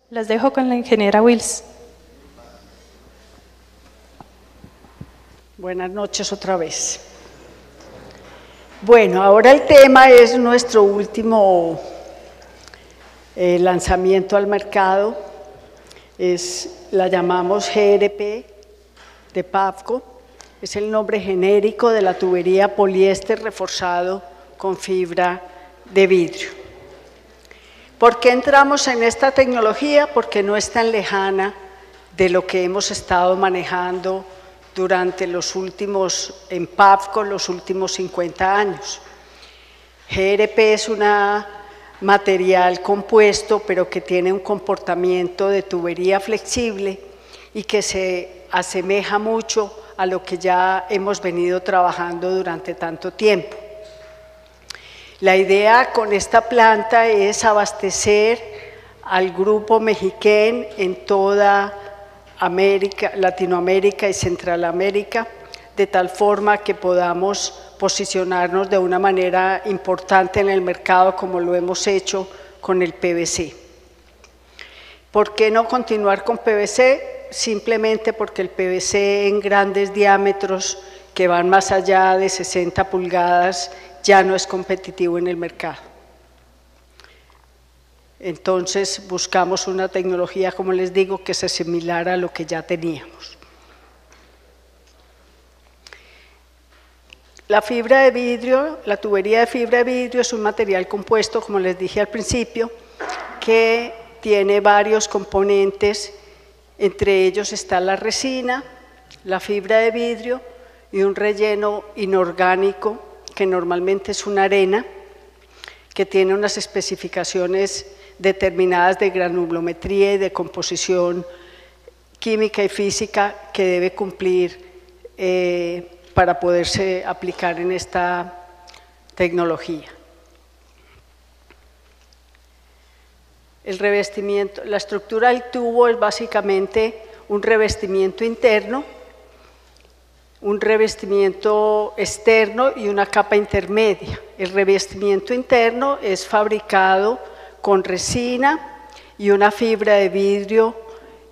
Las dejo con la ingeniera Wills. Buenas noches otra vez. Bueno, ahora el tema es nuestro último lanzamiento al mercado. La llamamos GRP de PAFCO. Es el nombre genérico de la tubería poliéster reforzado con fibra de vidrio. ¿Por qué entramos en esta tecnología? Porque no es tan lejana de lo que hemos estado manejando durante en PAFCO, los últimos 50 años. GRP es un material compuesto, pero que tiene un comportamiento de tubería flexible y que se asemeja mucho a lo que ya hemos venido trabajando durante tanto tiempo. La idea con esta planta es abastecer al grupo Mexiquén en toda Latinoamérica y Centralamérica, de tal forma que podamos posicionarnos de una manera importante en el mercado como lo hemos hecho con el PVC. ¿Por qué no continuar con PVC? Simplemente porque el PVC en grandes diámetros que van más allá de 60 pulgadas ya no es competitivo en el mercado. Entonces buscamos una tecnología, como les digo, que se similar a lo que ya teníamos. La fibra de vidrio, la tubería de fibra de vidrio es un material compuesto, como les dije al principio, que tiene varios componentes. Entre ellos está la resina, la fibra de vidrio y un relleno inorgánico que normalmente es una arena que tiene unas especificaciones determinadas de granulometría y de composición química y física que debe cumplir para poderse aplicar en esta tecnología. El revestimiento, la estructura del tubo es básicamente un revestimiento interno, un revestimiento externo y una capa intermedia. El revestimiento interno es fabricado con resina y una fibra de vidrio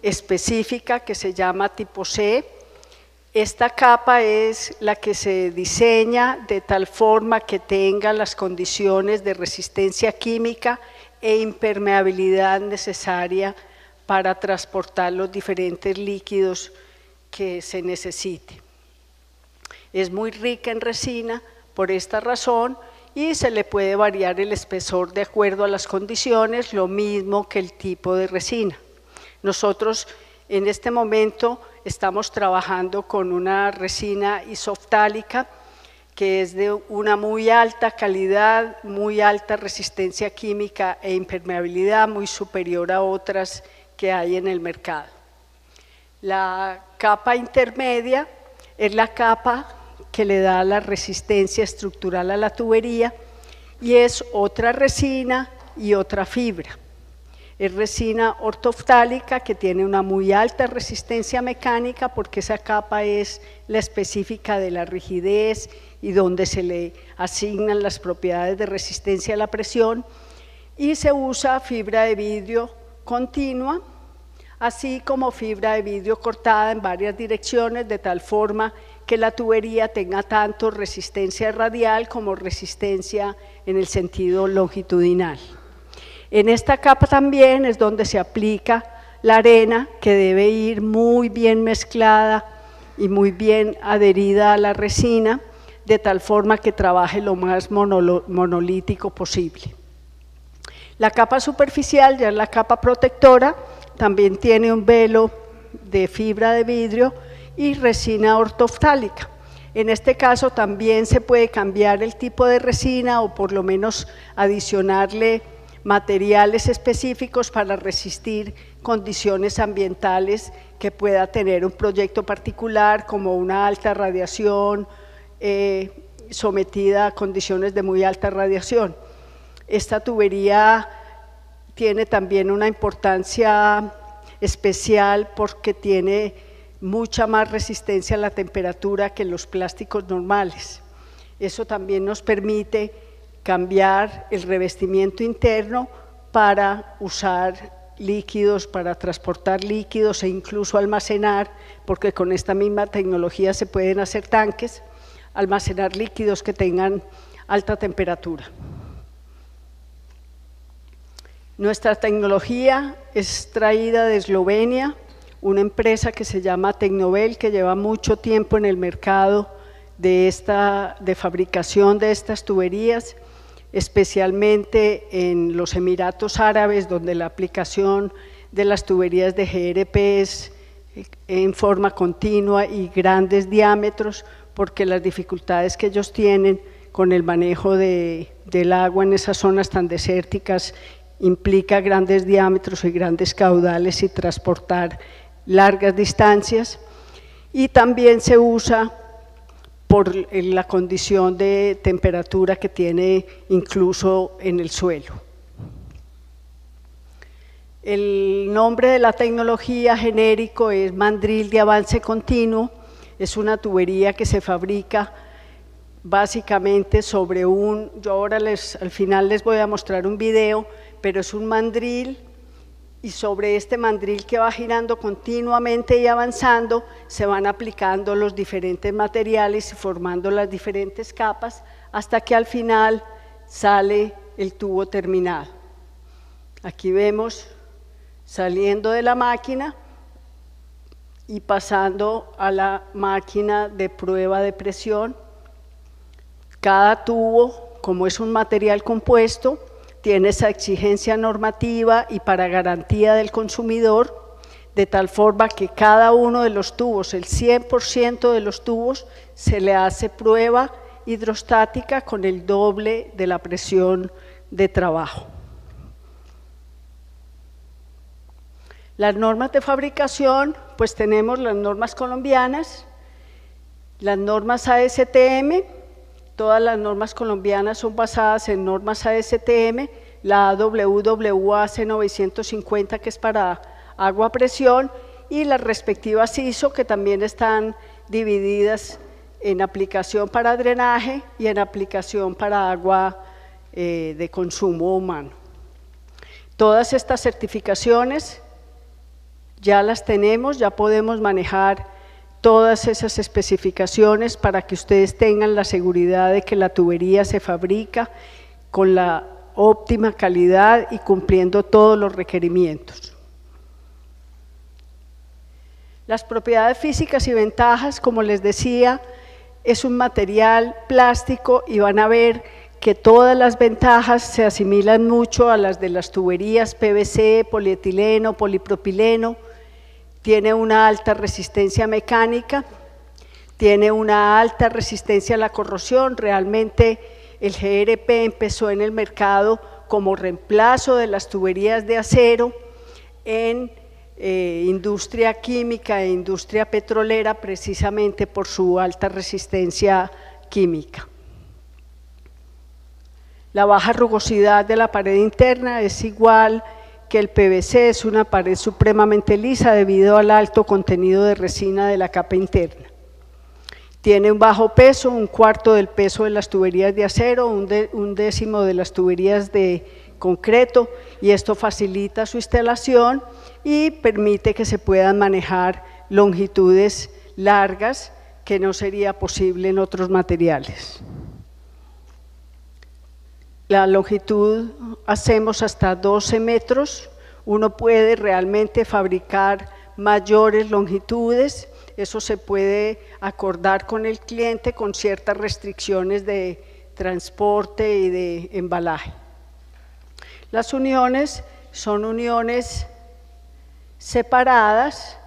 específica que se llama tipo C. Esta capa es la que se diseña de tal forma que tenga las condiciones de resistencia química e impermeabilidad necesaria para transportar los diferentes líquidos que se necesite. Es muy rica en resina por esta razón y se le puede variar el espesor de acuerdo a las condiciones, lo mismo que el tipo de resina. Nosotros en este momento estamos trabajando con una resina isoftálica que es de una muy alta calidad, muy alta resistencia química e impermeabilidad, muy superior a otras que hay en el mercado. La capa intermedia es la capa que le da la resistencia estructural a la tubería y es otra resina y otra fibra. Es resina ortoftálica que tiene una muy alta resistencia mecánica porque esa capa es la específica de la rigidez y donde se le asignan las propiedades de resistencia a la presión, y se usa fibra de vidrio continua, así como fibra de vidrio cortada en varias direcciones de tal forma que la tubería tenga tanto resistencia radial como resistencia en el sentido longitudinal. En esta capa también es donde se aplica la arena, que debe ir muy bien mezclada y muy bien adherida a la resina, de tal forma que trabaje lo más monolítico posible. La capa superficial, ya es la capa protectora, también tiene un velo de fibra de vidrio y resina ortoftálica. En este caso también se puede cambiar el tipo de resina o por lo menos adicionarle materiales específicos para resistir condiciones ambientales que pueda tener un proyecto particular, como una alta radiación, sometida a condiciones de muy alta radiación. Esta tubería tiene también una importancia especial porque tiene mucha más resistencia a la temperatura que los plásticos normales. Eso también nos permite cambiar el revestimiento interno para usar líquidos, para transportar líquidos e incluso almacenar, porque con esta misma tecnología se pueden hacer tanques, almacenar líquidos que tengan alta temperatura. Nuestra tecnología es traída de Eslovenia, una empresa que se llama Tecnobel, que lleva mucho tiempo en el mercado de fabricación de estas tuberías, especialmente en los Emiratos Árabes, donde la aplicación de las tuberías de GRP es en forma continua y grandes diámetros, porque las dificultades que ellos tienen con el manejo del agua en esas zonas tan desérticas implica grandes diámetros y grandes caudales y transportar largas distancias, y también se usa por la condición de temperatura que tiene incluso en el suelo. El nombre de la tecnología genérico es mandril de avance continuo, es una tubería que se fabrica básicamente sobre yo ahora al final les voy a mostrar un video, pero es un mandril, y sobre este mandril que va girando continuamente y avanzando se van aplicando los diferentes materiales y formando las diferentes capas hasta que al final sale el tubo terminado. Aquí vemos saliendo de la máquina y pasando a la máquina de prueba de presión. Cada tubo, como es un material compuesto, tiene esa exigencia normativa y para garantía del consumidor, de tal forma que cada uno de los tubos, el 100% de los tubos, se le hace prueba hidrostática con el doble de la presión de trabajo. Las normas de fabricación, pues tenemos las normas colombianas, las normas ASTM. Todas las normas colombianas son basadas en normas ASTM, la WWAC 950 que es para agua a presión y las respectivas ISO que también están divididas en aplicación para drenaje y en aplicación para agua de consumo humano. Todas estas certificaciones ya las tenemos, ya podemos manejar todas esas especificaciones para que ustedes tengan la seguridad de que la tubería se fabrica con la óptima calidad y cumpliendo todos los requerimientos. Las propiedades físicas y ventajas, como les decía, es un material plástico y van a ver que todas las ventajas se asimilan mucho a las de las tuberías PVC, polietileno, polipropileno. Tiene una alta resistencia mecánica, tiene una alta resistencia a la corrosión. Realmente el GRP empezó en el mercado como reemplazo de las tuberías de acero en industria química e industria petrolera, precisamente por su alta resistencia química. La baja rugosidad de la pared interna es igual que el PVC, es una pared supremamente lisa debido al alto contenido de resina de la capa interna. Tiene un bajo peso, un cuarto del peso de las tuberías de acero, un décimo de las tuberías de concreto, y esto facilita su instalación y permite que se puedan manejar longitudes largas que no sería posible en otros materiales. La longitud hacemos hasta 12 metros, uno puede realmente fabricar mayores longitudes, eso se puede acordar con el cliente con ciertas restricciones de transporte y de embalaje. Las uniones son uniones separadas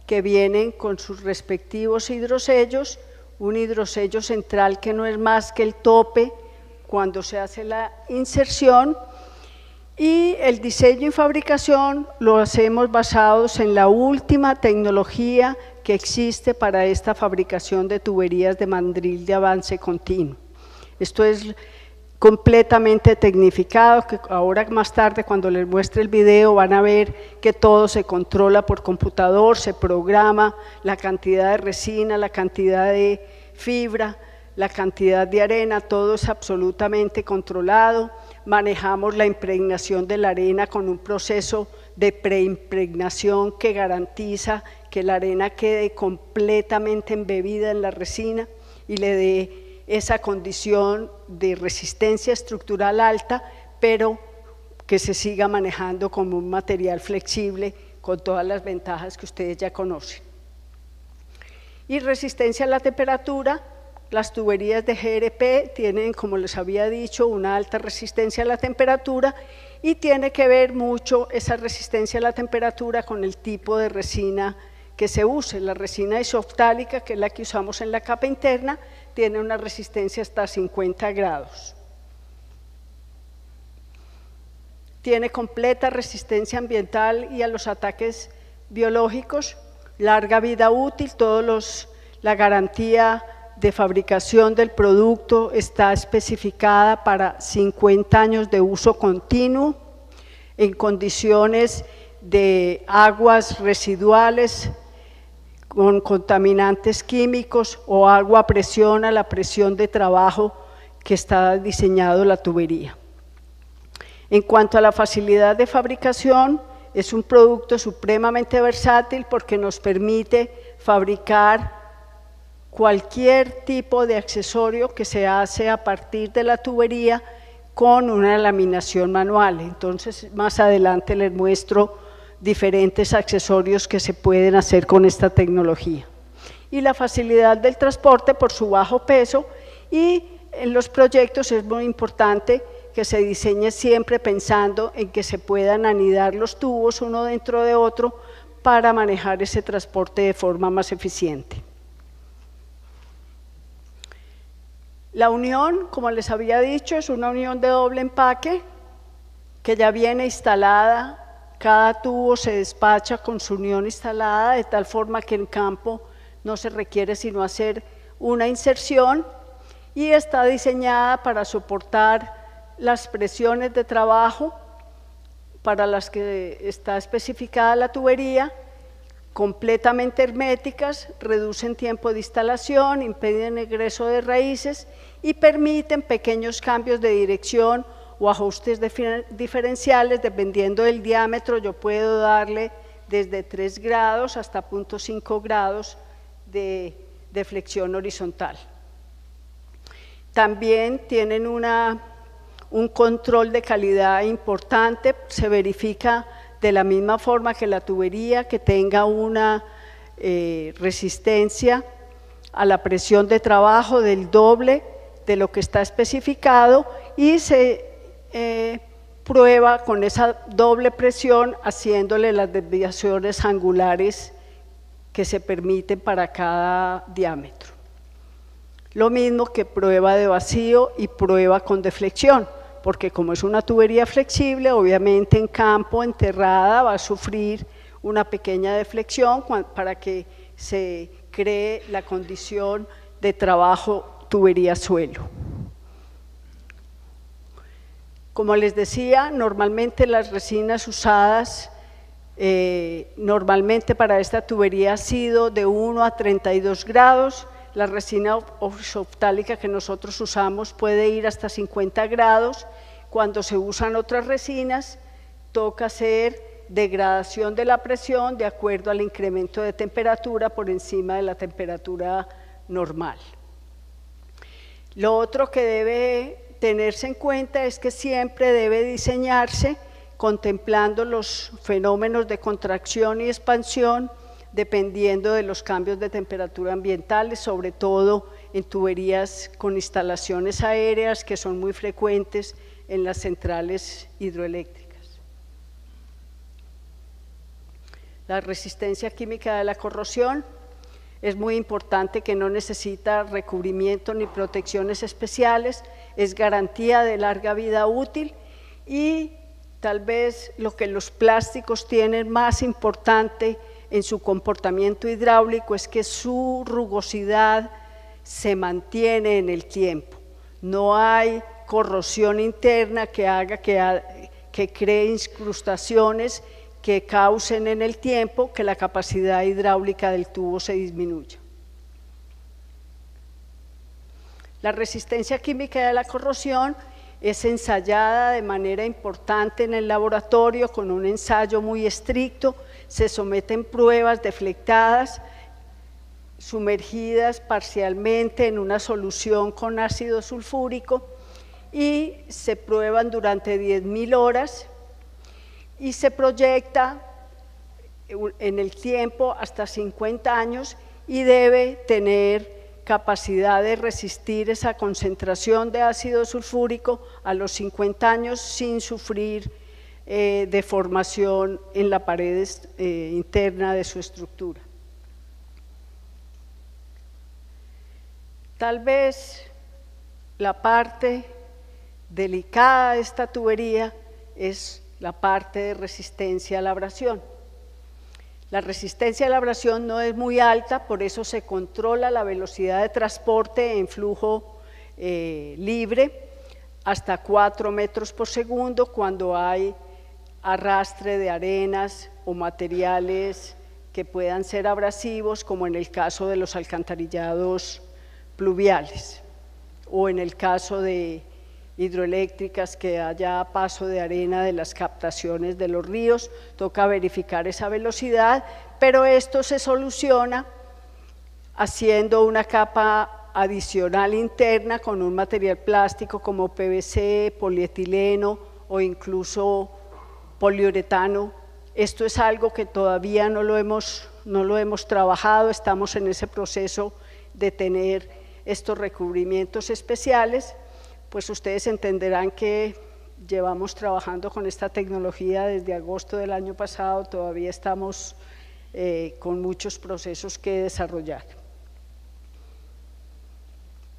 que vienen con sus respectivos hidrosellos, un hidrosello central que no es más que el tope cuando se hace la inserción, y el diseño y fabricación lo hacemos basados en la última tecnología que existe para esta fabricación de tuberías de mandril de avance continuo. Esto es completamente tecnificado, que ahora más tarde cuando les muestre el video van a ver que todo se controla por computador, se programa la cantidad de resina, la cantidad de fibra, la cantidad de arena, todo es absolutamente controlado. Manejamos la impregnación de la arena con un proceso de preimpregnación que garantiza que la arena quede completamente embebida en la resina y le dé esa condición de resistencia estructural alta, pero que se siga manejando como un material flexible con todas las ventajas que ustedes ya conocen. Y resistencia a la temperatura, las tuberías de GRP tienen, como les había dicho, una alta resistencia a la temperatura y tiene que ver mucho esa resistencia a la temperatura con el tipo de resina que se use. La resina isoftálica, que es la que usamos en la capa interna, tiene una resistencia hasta 50 grados. Tiene completa resistencia ambiental y a los ataques biológicos, larga vida útil, la garantía de fabricación del producto está especificada para 50 años de uso continuo en condiciones de aguas residuales con contaminantes químicos o agua a presión a la presión de trabajo que está diseñado la tubería. En cuanto a la facilidad de fabricación, es un producto supremamente versátil porque nos permite fabricar cualquier tipo de accesorio que se hace a partir de la tubería con una laminación manual. Entonces, más adelante les muestro diferentes accesorios que se pueden hacer con esta tecnología. Y la facilidad del transporte por su bajo peso, y en los proyectos es muy importante que se diseñe siempre pensando en que se puedan anidar los tubos uno dentro de otro para manejar ese transporte de forma más eficiente. La unión, como les había dicho, es una unión de doble empaque que ya viene instalada. Cada tubo se despacha con su unión instalada de tal forma que en campo no se requiere sino hacer una inserción y está diseñada para soportar las presiones de trabajo para las que está especificada la tubería, completamente herméticas, reducen tiempo de instalación, impiden el ingreso de raíces y permiten pequeños cambios de dirección o ajustes diferenciales dependiendo del diámetro. Yo puedo darle desde 3 grados hasta 0.5 grados de flexión horizontal. También tienen un control de calidad importante, se verifica de la misma forma que la tubería, que tenga una resistencia a la presión de trabajo del doble de lo que está especificado y se prueba con esa doble presión haciéndole las desviaciones angulares que se permiten para cada diámetro. Lo mismo que prueba de vacío y prueba con deflexión, porque como es una tubería flexible, obviamente en campo, enterrada, va a sufrir una pequeña deflexión para que se cree la condición de trabajo tubería-suelo. Como les decía, normalmente las resinas usadas normalmente para esta tubería ha sido de 1 a 32 grados, la resina isoftálica que nosotros usamos puede ir hasta 50 grados, cuando se usan otras resinas toca hacer degradación de la presión de acuerdo al incremento de temperatura por encima de la temperatura normal. Lo otro que debe tenerse en cuenta es que siempre debe diseñarse contemplando los fenómenos de contracción y expansión dependiendo de los cambios de temperatura ambientales, sobre todo en tuberías con instalaciones aéreas que son muy frecuentes en las centrales hidroeléctricas. La resistencia química de la corrosión es muy importante, que no necesita recubrimiento ni protecciones especiales, es garantía de larga vida útil y tal vez lo que los plásticos tienen más importante en su comportamiento hidráulico es que su rugosidad se mantiene en el tiempo. No hay corrosión interna que haga que cree incrustaciones que causen en el tiempo que la capacidad hidráulica del tubo se disminuya. La resistencia química de la corrosión es ensayada de manera importante en el laboratorio con un ensayo muy estricto, se someten pruebas deflectadas, sumergidas parcialmente en una solución con ácido sulfúrico y se prueban durante 10.000 horas y se proyecta en el tiempo hasta 50 años y debe tener capacidad de resistir esa concentración de ácido sulfúrico a los 50 años sin sufrir deformación en la pared interna de su estructura. Tal vez la parte delicada de esta tubería es la parte de resistencia a la abrasión. La resistencia a la abrasión no es muy alta, por eso se controla la velocidad de transporte en flujo libre hasta 4 metros por segundo cuando hay arrastre de arenas o materiales que puedan ser abrasivos, como en el caso de los alcantarillados pluviales o en el caso de hidroeléctricas que haya paso de arena de las captaciones de los ríos, toca verificar esa velocidad, pero esto se soluciona haciendo una capa adicional interna con un material plástico como PVC, polietileno o incluso poliuretano. Esto es algo que todavía no lo hemos trabajado, estamos en ese proceso de tener estos recubrimientos especiales. Pues ustedes entenderán que llevamos trabajando con esta tecnología desde agosto del año pasado, todavía estamos con muchos procesos que desarrollar.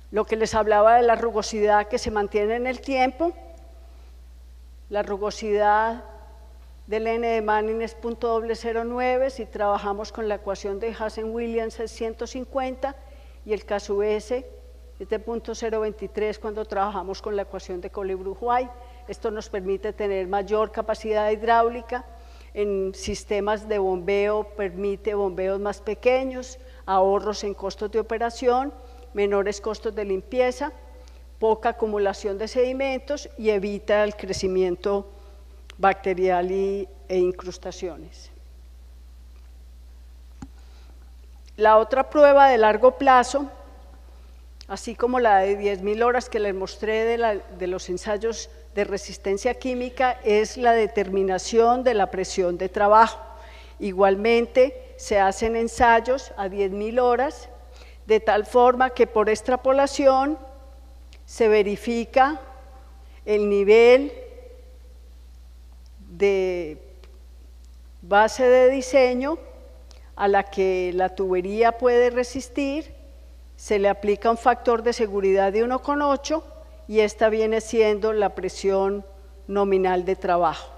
Lo que les hablaba de la rugosidad que se mantiene en el tiempo, la rugosidad del N de Manning es 0.009, si trabajamos con la ecuación de Hazen-Williams es 150 y el KS es de 0.023 cuando trabajamos con la ecuación de Colebrook-White. Esto nos permite tener mayor capacidad hidráulica, en sistemas de bombeo permite bombeos más pequeños, ahorros en costos de operación, menores costos de limpieza, poca acumulación de sedimentos y evita el crecimiento bacterial e incrustaciones. La otra prueba de largo plazo, así como la de 10.000 horas que les mostré de los ensayos de resistencia química, es la determinación de la presión de trabajo. Igualmente se hacen ensayos a 10.000 horas, de tal forma que por extrapolación se verifica el nivel de base de diseño a la que la tubería puede resistir, se le aplica un factor de seguridad de 1,8 y esta viene siendo la presión nominal de trabajo.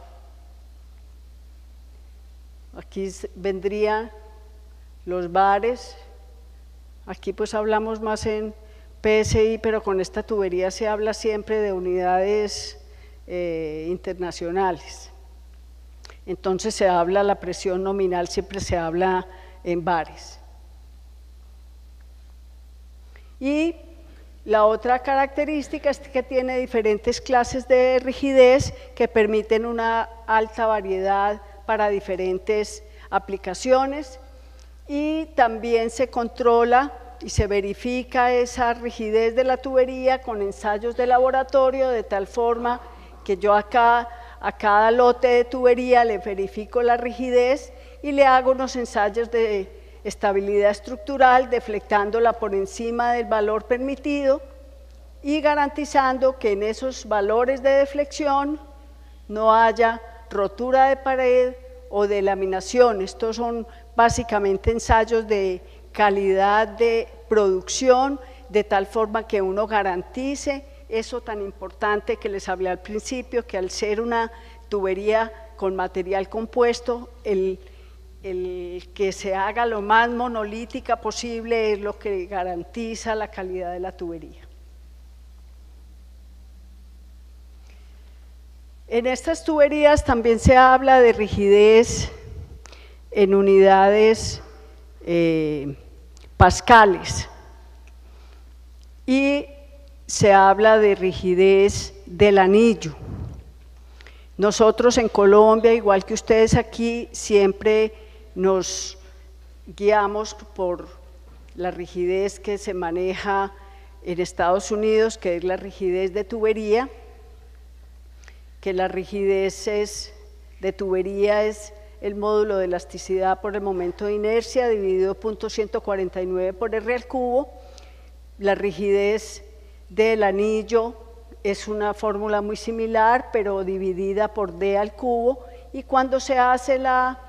Aquí vendrían los bares, aquí pues hablamos más en PSI, pero con esta tubería se habla siempre de unidades internacionales. Entonces se habla, la presión nominal siempre se habla en bares. Y la otra característica es que tiene diferentes clases de rigidez que permiten una alta variedad para diferentes aplicaciones y también se controla y se verifica esa rigidez de la tubería con ensayos de laboratorio de tal forma que yo acá a cada lote de tubería le verifico la rigidez y le hago unos ensayos de estabilidad estructural deflectándola por encima del valor permitido y garantizando que en esos valores de deflexión no haya rotura de pared o de laminación. Estos son básicamente ensayos de calidad de producción de tal forma que uno garantice eso tan importante que les hablé al principio, que al ser una tubería con material compuesto, el que se haga lo más monolítica posible es lo que garantiza la calidad de la tubería. En estas tuberías también se habla de rigidez en unidades pascales y se habla de rigidez del anillo. Nosotros en Colombia, igual que ustedes aquí, siempre nos guiamos por la rigidez que se maneja en Estados Unidos, que es la rigidez de tubería, que la rigidez de tubería es el módulo de elasticidad por el momento de inercia dividido 0.149 por R al cubo. La rigidez del anillo es una fórmula muy similar, pero dividida por D al cubo, y cuando se hace la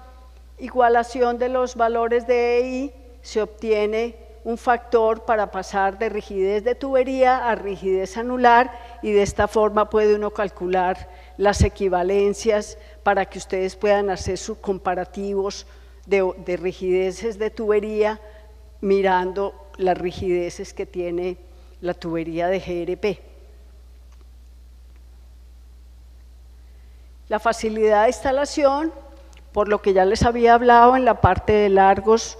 igualación de los valores de EI, se obtiene un factor para pasar de rigidez de tubería a rigidez anular, y de esta forma puede uno calcular las equivalencias para que ustedes puedan hacer sus comparativos de rigideces de tubería mirando las rigideces que tiene la tubería de GRP. La facilidad de instalación, por lo que ya les había hablado en la parte de largos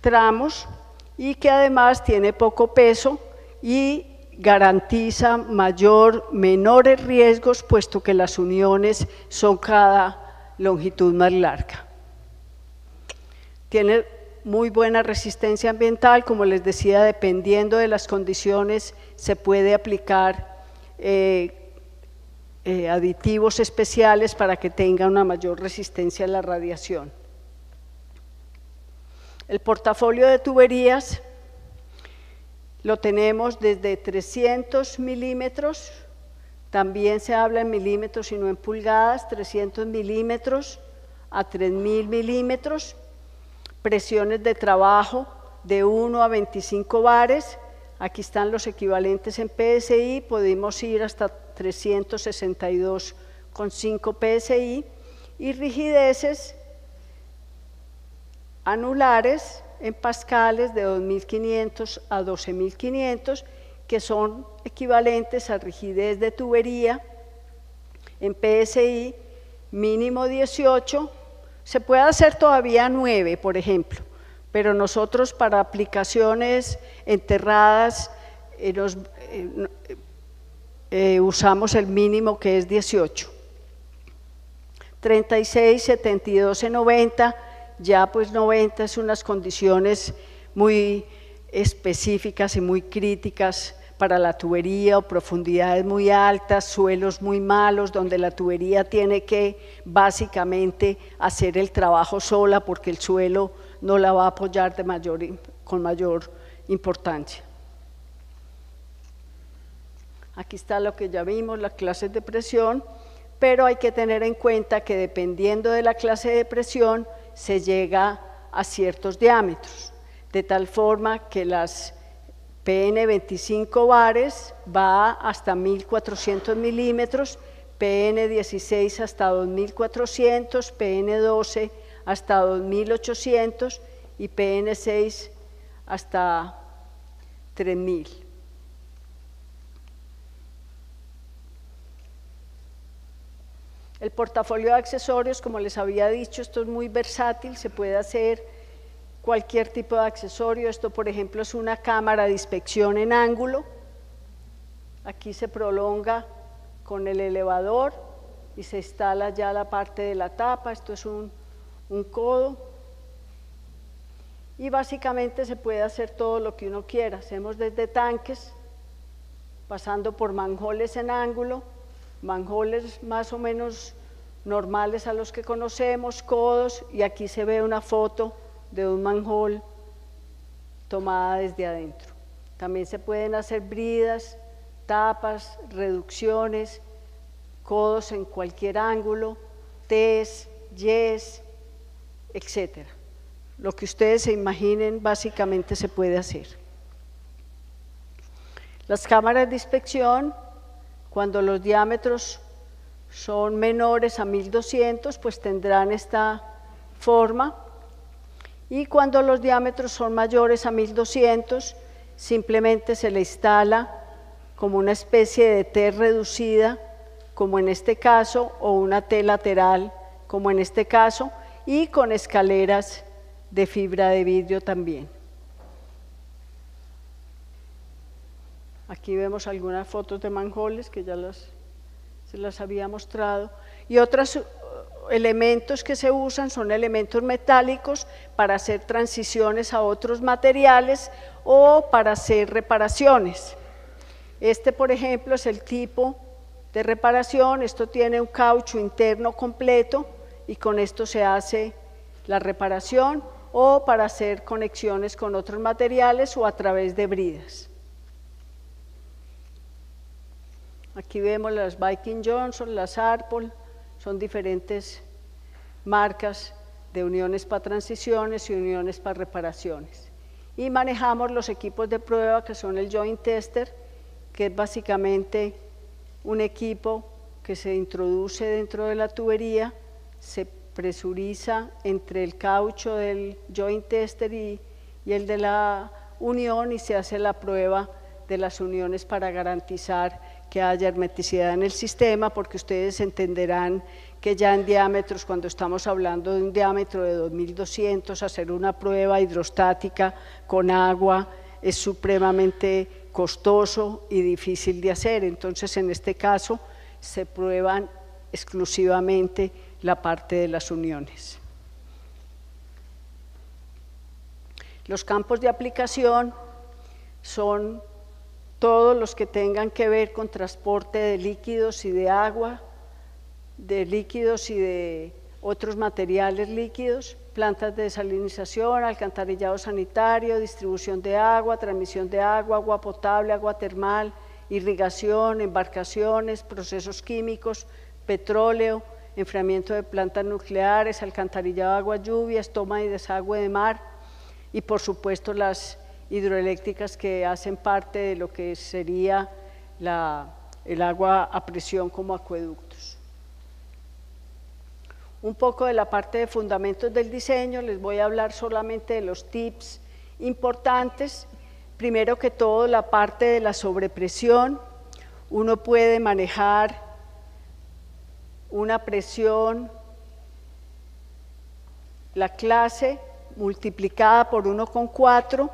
tramos, y que además tiene poco peso y garantiza menores riesgos, puesto que las uniones son cada longitud más larga. Tiene muy buena resistencia ambiental, como les decía, dependiendo de las condiciones se puede aplicar aditivos especiales para que tenga una mayor resistencia a la radiación. El portafolio de tuberías lo tenemos desde 300 milímetros, también se habla en milímetros y no en pulgadas, 300 milímetros a 3000 milímetros, presiones de trabajo de 1 a 25 bares, aquí están los equivalentes en PSI, podemos ir hasta 362,5 PSI, y rigideces anulares en pascales de 2500 a 12500, que son equivalentes a rigidez de tubería en PSI mínimo 18, se puede hacer todavía 9, por ejemplo, pero nosotros para aplicaciones enterradas usamos el mínimo, que es 18. 36, 72 en 90, ya pues 90 es unas condiciones muy específicas y muy críticas para la tubería, o profundidades muy altas, suelos muy malos, donde la tubería tiene que básicamente hacer el trabajo sola porque el suelo no la va a apoyar con mayor importancia. Aquí está lo que ya vimos, las clases de presión, pero hay que tener en cuenta que dependiendo de la clase de presión se llega a ciertos diámetros, de tal forma que las PN 25 bares va hasta 1400 milímetros, PN 16 hasta 2400, PN 12 hasta 2800 y PN 6 hasta 3000. El portafolio de accesorios, como les había dicho, esto es muy versátil, se puede hacer cualquier tipo de accesorio. Esto, por ejemplo, es una cámara de inspección en ángulo. Aquí se prolonga con el elevador y se instala ya la parte de la tapa. Esto es un codo. Y básicamente se puede hacer todo lo que uno quiera. Hacemos desde tanques, pasando por manholes en ángulo, manholes más o menos normales a los que conocemos, codos, y aquí se ve una foto de un manhole tomada desde adentro. También se pueden hacer bridas, tapas, reducciones, codos en cualquier ángulo, T's, Y's, etc. Lo que ustedes se imaginen básicamente se puede hacer. Las cámaras de inspección, cuando los diámetros son menores a 1200, pues tendrán esta forma, y cuando los diámetros son mayores a 1200, simplemente se le instala como una especie de T reducida, como en este caso, o una T lateral, como en este caso, y con escaleras de fibra de vidrio también. Aquí vemos algunas fotos de manholes que ya se las había mostrado. Y otros elementos que se usan son elementos metálicos para hacer transiciones a otros materiales o para hacer reparaciones. Este, por ejemplo, es el tipo de reparación. Esto tiene un caucho interno completo y con esto se hace la reparación o para hacer conexiones con otros materiales o a través de bridas. Aquí vemos las Viking Johnson, las Arpol, son diferentes marcas de uniones para transiciones y uniones para reparaciones. Y manejamos los equipos de prueba que son el Joint Tester, que es básicamente un equipo que se introduce dentro de la tubería, se presuriza entre el caucho del Joint Tester y el de la unión y se hace la prueba de las uniones para garantizar que haya hermeticidad en el sistema, porque ustedes entenderán que ya en diámetros, cuando estamos hablando de un diámetro de 2200, hacer una prueba hidrostática con agua es supremamente costoso y difícil de hacer. Entonces, en este caso, se prueban exclusivamente la parte de las uniones. Los campos de aplicación son todos los que tengan que ver con transporte de líquidos y de agua, de líquidos y de otros materiales líquidos, plantas de desalinización, alcantarillado sanitario, distribución de agua, transmisión de agua, agua potable, agua termal, irrigación, embarcaciones, procesos químicos, petróleo, enfriamiento de plantas nucleares, alcantarillado de agua, lluvias, toma y desagüe de mar y por supuesto las hidroeléctricas que hacen parte de lo que sería el agua a presión como acueductos. Un poco de la parte de fundamentos del diseño, les voy a hablar solamente de los tips importantes. Primero que todo, la parte de la sobrepresión. Uno puede manejar una presión, la clase multiplicada por 1,4,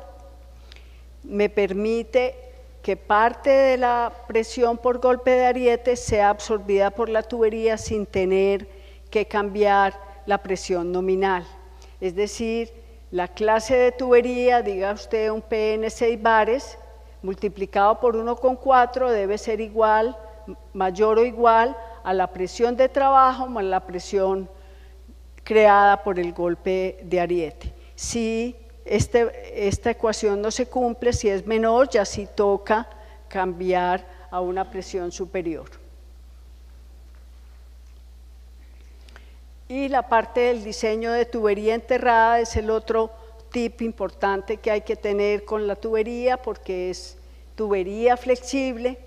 me permite que parte de la presión por golpe de ariete sea absorbida por la tubería sin tener que cambiar la presión nominal. Es decir, la clase de tubería, diga usted un PN 6 bares, multiplicado por 1,4 debe ser igual, mayor o igual a la presión de trabajo más la presión creada por el golpe de ariete. Si esta ecuación no se cumple, si es menor, ya sí toca cambiar a una presión superior. Y la parte del diseño de tubería enterrada es el otro tip importante que hay que tener con la tubería, porque es tubería flexible,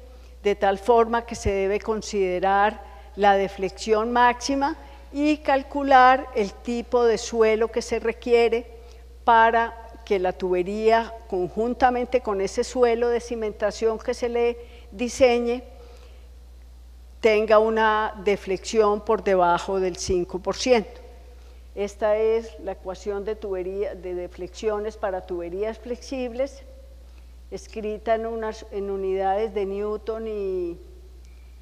de tal forma que se debe considerar la deflexión máxima y calcular el tipo de suelo que se requiere para que la tubería, conjuntamente con ese suelo de cimentación que se le diseñe, tenga una deflexión por debajo del 5%. Esta es la ecuación de deflexiones para tuberías flexibles, escrita en unidades de Newton y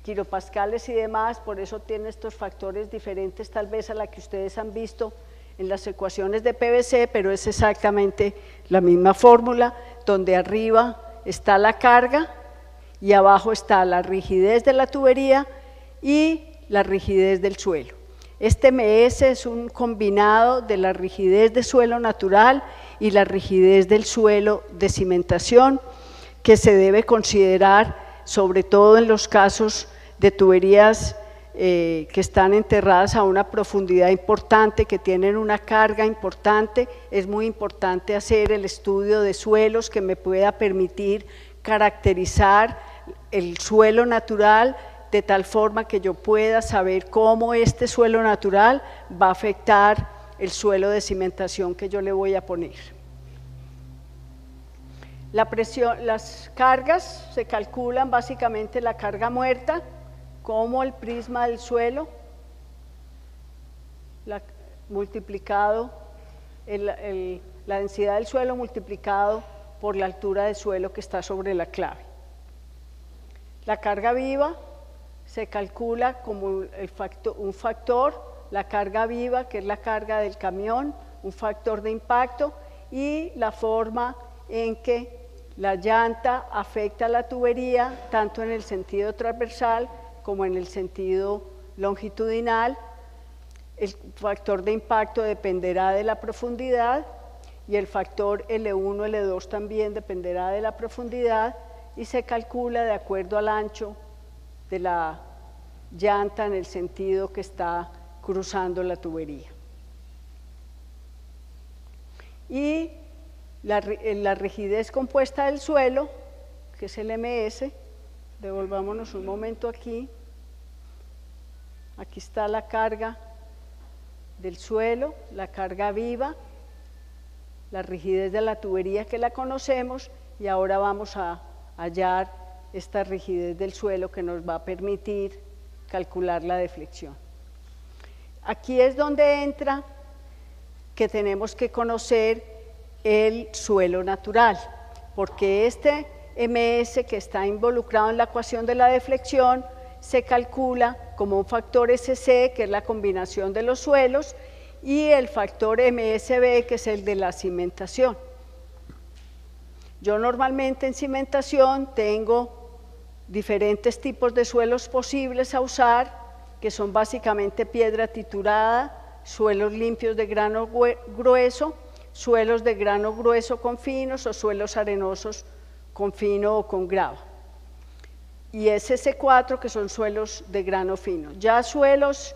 kilopascales y demás, por eso tiene estos factores diferentes tal vez a la que ustedes han visto en las ecuaciones de PVC, pero es exactamente la misma fórmula, donde arriba está la carga y abajo está la rigidez de la tubería y la rigidez del suelo. Este MS es un combinado de la rigidez de suelo natural y la rigidez del suelo de cimentación, que se debe considerar sobre todo en los casos de tuberías que están enterradas a una profundidad importante, que tienen una carga importante. Es muy importante hacer el estudio de suelos que me pueda permitir caracterizar el suelo natural de tal forma que yo pueda saber cómo este suelo natural va a afectar el suelo de cimentación que yo le voy a poner. La presión, las cargas se calculan básicamente la carga muerta como el prisma del suelo multiplicado, la densidad del suelo multiplicado por la altura del suelo que está sobre la clave. La carga viva se calcula como un factor, la carga viva, que es la carga del camión, un factor de impacto, y la forma en que la llanta afecta a la tubería, tanto en el sentido transversal como en el sentido longitudinal. El factor de impacto dependerá de la profundidad y el factor L1, L2 también dependerá de la profundidad y se calcula de acuerdo al ancho de la llanta en el sentido que está cruzando la tubería. Y la rigidez compuesta del suelo, que es el MS, devolvámonos un momento aquí. Aquí está la carga del suelo, la carga viva, la rigidez de la tubería que la conocemos, y ahora vamos a hallar esta rigidez del suelo que nos va a permitir calcular la deflexión. Aquí es donde entra que tenemos que conocer el suelo natural, porque este MS que está involucrado en la ecuación de la deflexión se calcula como un factor SC, que es la combinación de los suelos, y el factor MSB, que es el de la cimentación. Yo normalmente en cimentación tengo diferentes tipos de suelos posibles a usar, que son básicamente piedra triturada, suelos limpios de grano grueso, suelos de grano grueso con finos o suelos arenosos con fino o con grava. Y SC4, que son suelos de grano fino. Ya suelos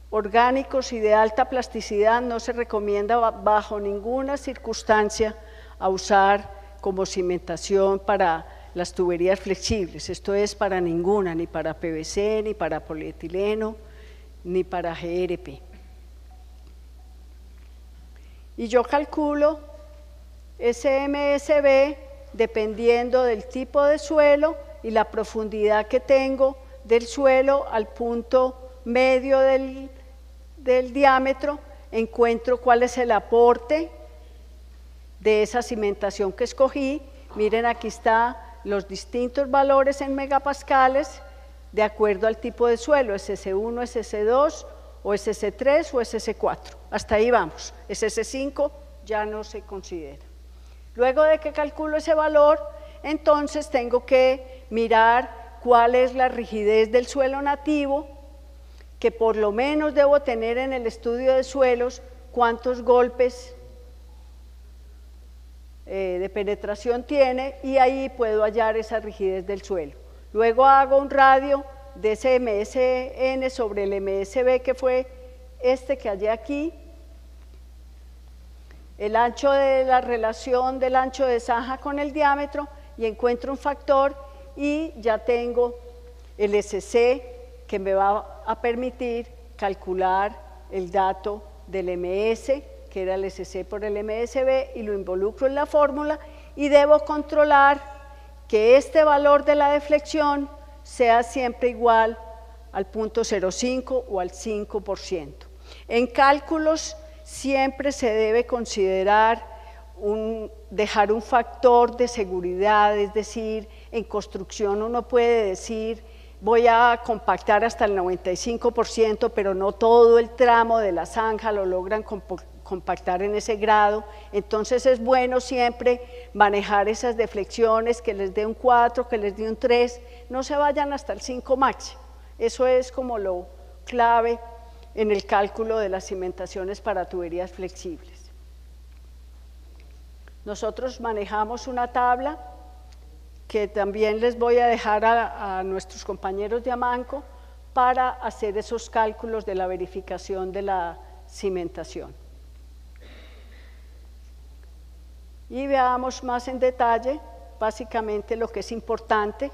orgánicos y de alta plasticidad no se recomienda bajo ninguna circunstancia a usar como cimentación para las tuberías flexibles. Esto es para ninguna, ni para PVC, ni para polietileno, ni para GRP. Y yo calculo SMSB dependiendo del tipo de suelo y la profundidad que tengo del suelo al punto medio del diámetro, encuentro cuál es el aporte de esa cimentación que escogí. Miren, aquí están los distintos valores en megapascales de acuerdo al tipo de suelo, SC1, SC2, o SC3 o SC4. Hasta ahí vamos. SC5 ya no se considera. Luego de que calculo ese valor, entonces tengo que mirar cuál es la rigidez del suelo nativo, que por lo menos debo tener en el estudio de suelos cuántos golpes de penetración tiene, y ahí puedo hallar esa rigidez del suelo. Luego hago un radio de ese MSN sobre el MSB, que fue este que hallé aquí, el ancho de la relación del ancho de zanja con el diámetro, y encuentro un factor, y ya tengo el SC que me va a permitir calcular el dato del MS, que era el SC por el MSB, y lo involucro en la fórmula, y debo controlar que este valor de la deflexión sea siempre igual al 0.05 o al 5%. En cálculos siempre se debe considerar dejar un factor de seguridad, es decir, en construcción uno puede decir voy a compactar hasta el 95%, pero no todo el tramo de la zanja lo logran compactar en ese grado. Entonces es bueno siempre manejar esas deflexiones, que les dé un 4, que les dé un 3, no se vayan hasta el 5 máximo. Eso es como lo clave en el cálculo de las cimentaciones para tuberías flexibles. Nosotros manejamos una tabla que también les voy a dejar a nuestros compañeros de Amanco para hacer esos cálculos de la verificación de la cimentación. Y veamos más en detalle, básicamente lo que es importante,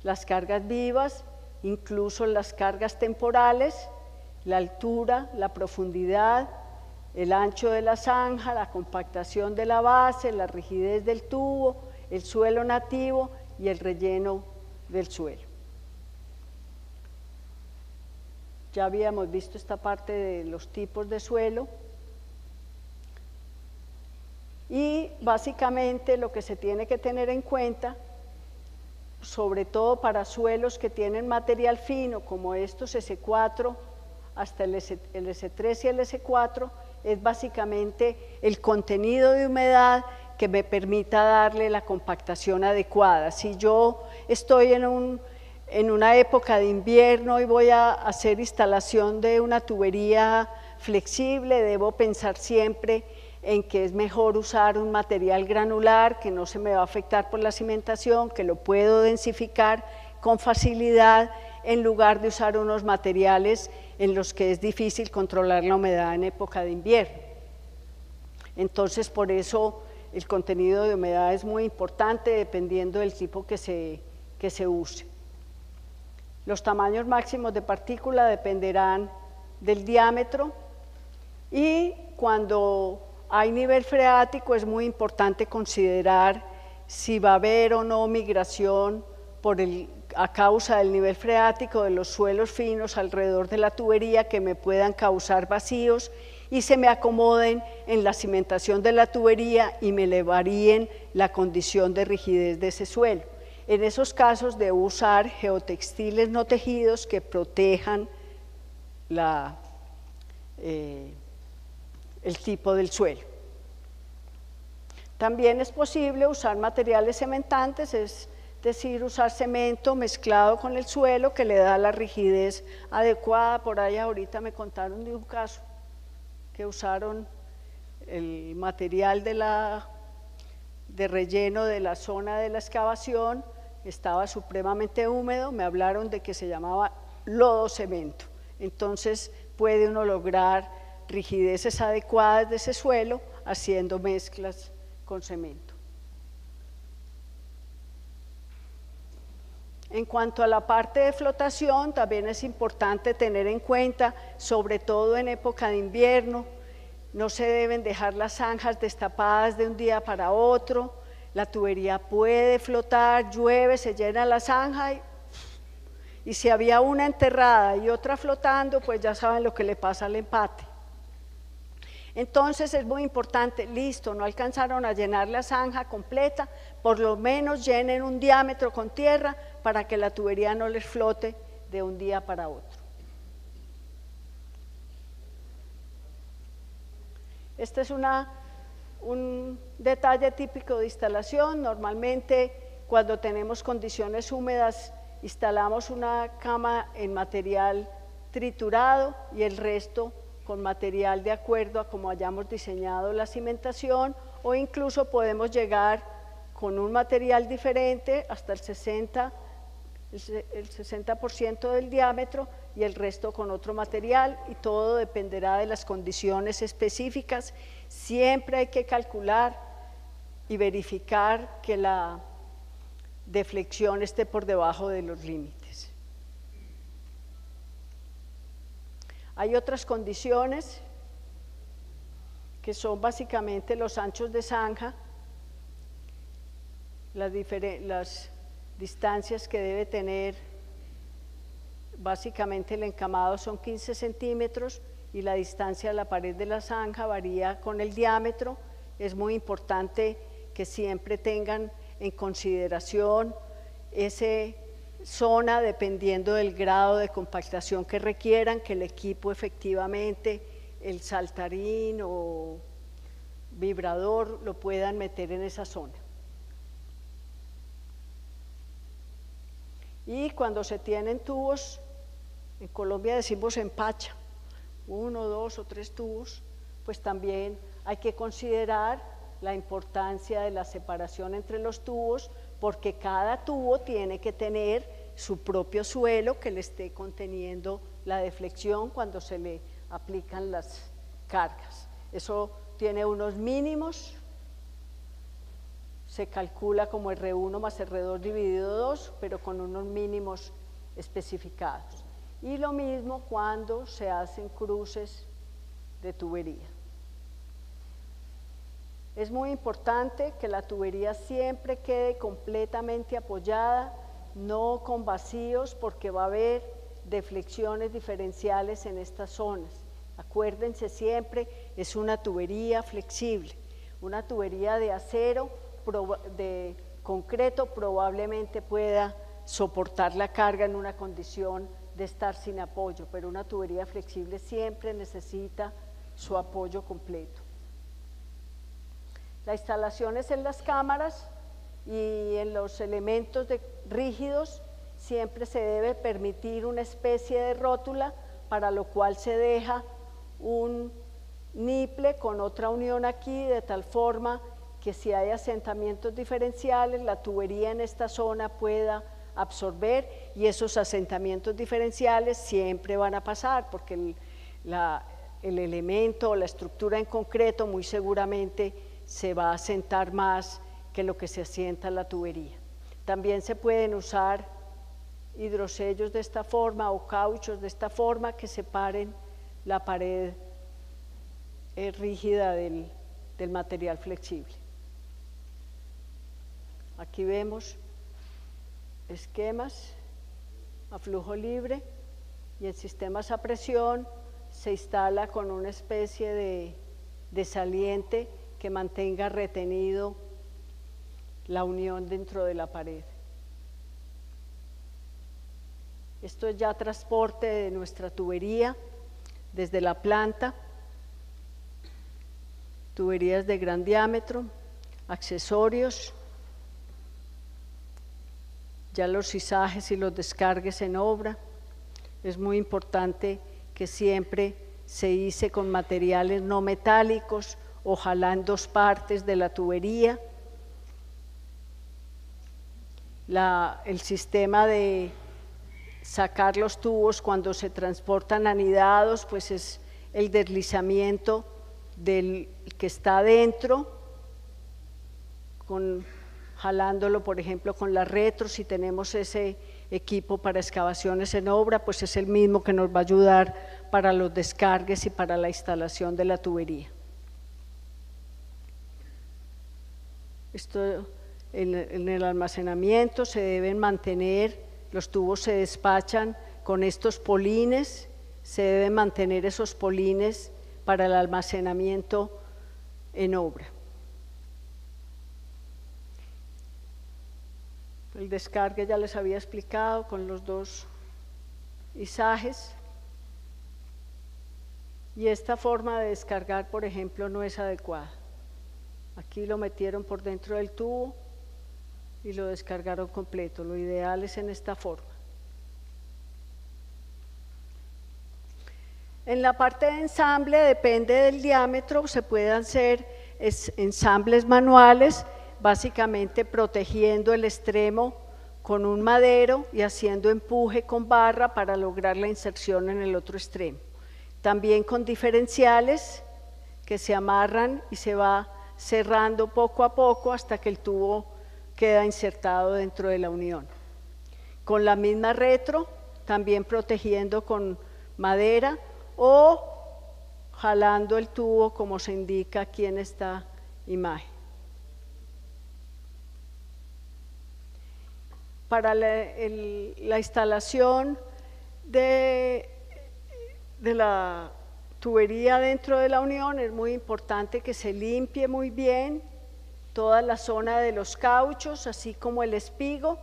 las cargas vivas, incluso las cargas temporales, la altura, la profundidad, el ancho de la zanja, la compactación de la base, la rigidez del tubo, el suelo nativo y el relleno del suelo. Ya habíamos visto esta parte de los tipos de suelo. Y básicamente lo que se tiene que tener en cuenta sobre todo para suelos que tienen material fino, como estos S4, hasta el S3 y el S4, es básicamente el contenido de humedad que me permita darle la compactación adecuada. Si yo estoy en una época de invierno y voy a hacer instalación de una tubería flexible, debo pensar siempre en que es mejor usar un material granular que no se me va a afectar por la cimentación, que lo puedo densificar con facilidad, en lugar de usar unos materiales en los que es difícil controlar la humedad en época de invierno. Entonces, por eso el contenido de humedad es muy importante dependiendo del tipo que se use. Los tamaños máximos de partícula dependerán del diámetro y cuando hay nivel freático es muy importante considerar si va a haber o no migración a causa del nivel freático de los suelos finos alrededor de la tubería que me puedan causar vacíos y se me acomoden en la cimentación de la tubería y me le varíen la condición de rigidez de ese suelo. En esos casos debo usar geotextiles no tejidos que protejan el tipo del suelo. También es posible usar materiales cementantes, es decir, usar cemento mezclado con el suelo que le da la rigidez adecuada. Por ahí ahorita me contaron de un caso que usaron el material de relleno de la zona de la excavación, estaba supremamente húmedo, me hablaron de que se llamaba lodo cemento. Entonces puede uno lograr rigideces adecuadas de ese suelo haciendo mezclas con cemento. En cuanto a la parte de flotación, también es importante tener en cuenta, sobre todo en época de invierno, no se deben dejar las zanjas destapadas de un día para otro, la tubería puede flotar, llueve, se llena la zanja y si había una enterrada y otra flotando, pues ya saben lo que le pasa al empate. Entonces es muy importante, listo, no alcanzaron a llenar la zanja completa, por lo menos llenen un diámetro con tierra para que la tubería no les flote de un día para otro. Este es un detalle típico de instalación. Normalmente cuando tenemos condiciones húmedas instalamos una cama en material triturado y el resto con material de acuerdo a como hayamos diseñado la cimentación, o incluso podemos llegar con un material diferente hasta el 60% del diámetro y el resto con otro material, y todo dependerá de las condiciones específicas. Siempre hay que calcular y verificar que la deflexión esté por debajo de los límites. Hay otras condiciones que son básicamente los anchos de zanja, las distancias que debe tener. Básicamente el encamado son 15 centímetros y la distancia de la pared de la zanja varía con el diámetro. Es muy importante que siempre tengan en consideración esa zona dependiendo del grado de compactación que requieran, que el equipo efectivamente, el saltarín o vibrador lo puedan meter en esa zona. Y cuando se tienen tubos, en Colombia decimos empacha, 1, 2 o 3 tubos, pues también hay que considerar la importancia de la separación entre los tubos, porque cada tubo tiene que tener su propio suelo que le esté conteniendo la deflexión cuando se le aplican las cargas. Eso tiene unos mínimos, se calcula como R1 más R2 dividido 2, pero con unos mínimos especificados. Y lo mismo cuando se hacen cruces de tubería. Es muy importante que la tubería siempre quede completamente apoyada, no con vacíos, porque va a haber deflexiones diferenciales en estas zonas. Acuérdense siempre, es una tubería flexible, una tubería de acero concreto probablemente pueda soportar la carga en una condición de estar sin apoyo, pero una tubería flexible siempre necesita su apoyo completo. La instalación es en las cámaras y en los elementos rígidos siempre se debe permitir una especie de rótula, para lo cual se deja un niple con otra unión aquí, de tal forma que si hay asentamientos diferenciales, la tubería en esta zona pueda absorber, y esos asentamientos diferenciales siempre van a pasar, porque el elemento o la estructura en concreto muy seguramente se va a asentar más que lo que se asienta en la tubería. También se pueden usar hidrosellos de esta forma o cauchos de esta forma que separen la pared rígida del material flexible. Aquí vemos esquemas a flujo libre, y en sistemas a presión se instala con una especie de saliente que mantenga retenido la unión dentro de la pared. Esto es ya transporte de nuestra tubería desde la planta, tuberías de gran diámetro, accesorios, ya los izajes y los descargues en obra. Es muy importante que siempre se hice con materiales no metálicos, ojalá en dos partes de la tubería. El sistema de sacar los tubos cuando se transportan anidados, pues es el deslizamiento del que está adentro, jalándolo por ejemplo con la retro. Si tenemos ese equipo para excavaciones en obra, pues es el mismo que nos va a ayudar para los descargues y para la instalación de la tubería. Esto en el almacenamiento se deben mantener, los tubos se despachan con estos polines, se deben mantener esos polines para el almacenamiento en obra. El descargue ya les había explicado con los dos izajes, y esta forma de descargar, por ejemplo, no es adecuada. Aquí lo metieron por dentro del tubo y lo descargaron completo. Lo ideal es en esta forma. En la parte de ensamble, depende del diámetro, se pueden hacer ensambles manuales, básicamente protegiendo el extremo con un madero y haciendo empuje con barra para lograr la inserción en el otro extremo. También con diferenciales que se amarran y se va cerrando poco a poco hasta que el tubo queda insertado dentro de la unión. Con la misma retro, también protegiendo con madera o jalando el tubo como se indica aquí en esta imagen. Para la instalación de la tubería dentro de la unión es muy importante que se limpie muy bien toda la zona de los cauchos, así como el espigo,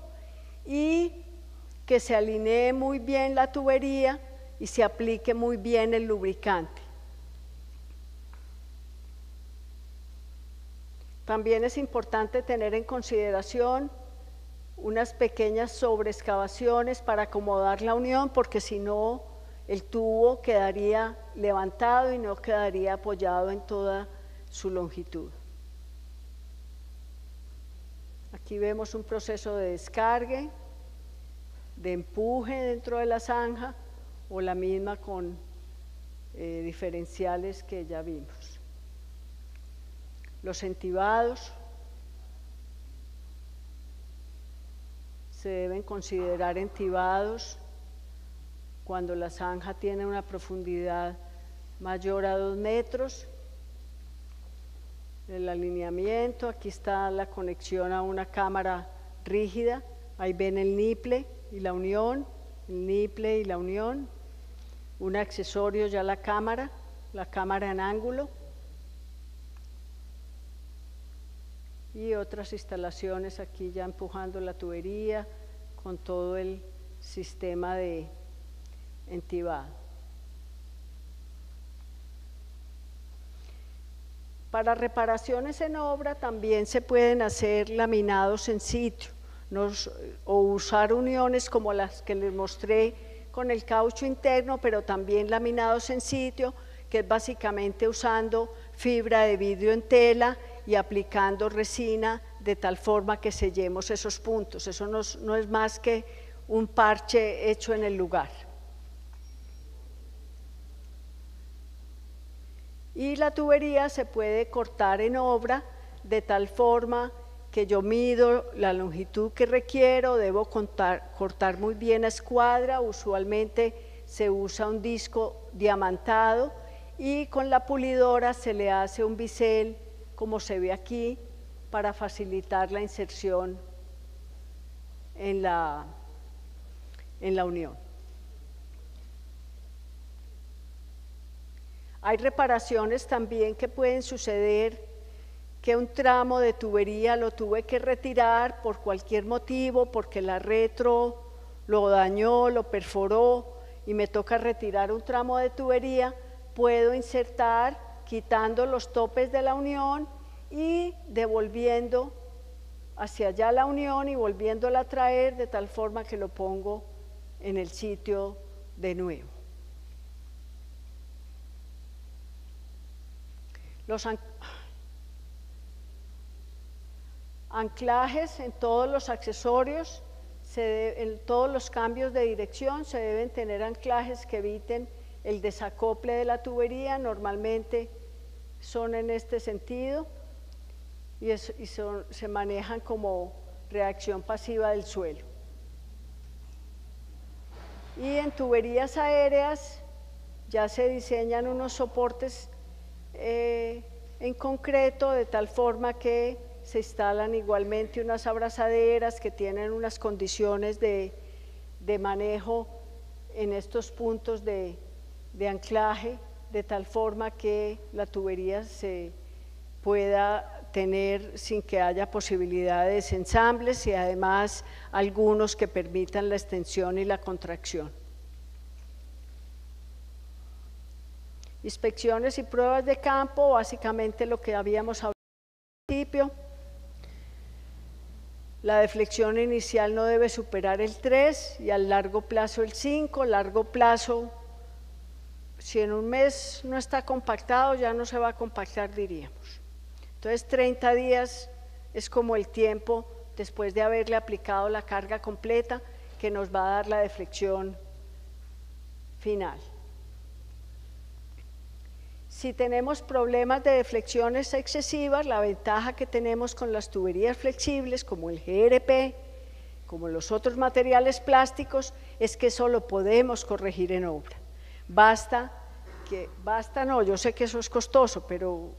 y que se alinee muy bien la tubería y se aplique muy bien el lubricante. También es importante tener en consideración unas pequeñas sobreexcavaciones para acomodar la unión, porque si no el tubo quedaría levantado y no quedaría apoyado en toda su longitud. Aquí vemos un proceso de descargue, de empuje dentro de la zanja, o la misma con diferenciales que ya vimos. Los entibados se deben considerar entibados cuando la zanja tiene una profundidad mayor a 2 metros. El alineamiento, aquí está la conexión a una cámara rígida, ahí ven el niple y la unión, el niple y la unión, un accesorio ya la cámara en ángulo. y otras instalaciones aquí ya empujando la tubería con todo el sistema de entibado. Para reparaciones en obra también se pueden hacer laminados en sitio o usar uniones como las que les mostré con el caucho interno, pero también laminados en sitio, que es básicamente usando fibra de vidrio en tela y aplicando resina de tal forma que sellemos esos puntos. Eso no es más que un parche hecho en el lugar. Y la tubería se puede cortar en obra de tal forma que yo mido la longitud que requiero, debo cortar muy bien a escuadra, usualmente se usa un disco diamantado y con la pulidora se le hace un bisel, como se ve aquí, para facilitar la inserción en la unión. Hay reparaciones también que pueden suceder, que un tramo de tubería lo tuve que retirar por cualquier motivo, porque la retro lo dañó, lo perforó y me toca retirar un tramo de tubería. Puedo insertar quitando los topes de la unión y devolviendo hacia allá la unión y volviéndola a traer de tal forma que lo pongo en el sitio de nuevo. Los anclajes en todos los accesorios, en todos los cambios de dirección se deben tener anclajes que eviten el desacople de la tubería, normalmente son en este sentido y se manejan como reacción pasiva del suelo. Y en tuberías aéreas ya se diseñan unos soportes en concreto de tal forma que se instalan igualmente unas abrazaderas que tienen unas condiciones de manejo en estos puntos de anclaje, de tal forma que la tubería se pueda tener sin que haya posibilidad de desensambles y además algunos que permitan la extensión y la contracción. Inspecciones y pruebas de campo, básicamente lo que habíamos hablado al principio. La deflexión inicial no debe superar el 3 y a largo plazo el 5. Largo plazo, si en un mes no está compactado, ya no se va a compactar, diríamos. Entonces 30 días es como el tiempo después de haberle aplicado la carga completa que nos va a dar la deflexión final. Si tenemos problemas de deflexiones excesivas, la ventaja que tenemos con las tuberías flexibles, como el GRP, como los otros materiales plásticos, es que eso lo podemos corregir en obra. Yo sé que eso es costoso, pero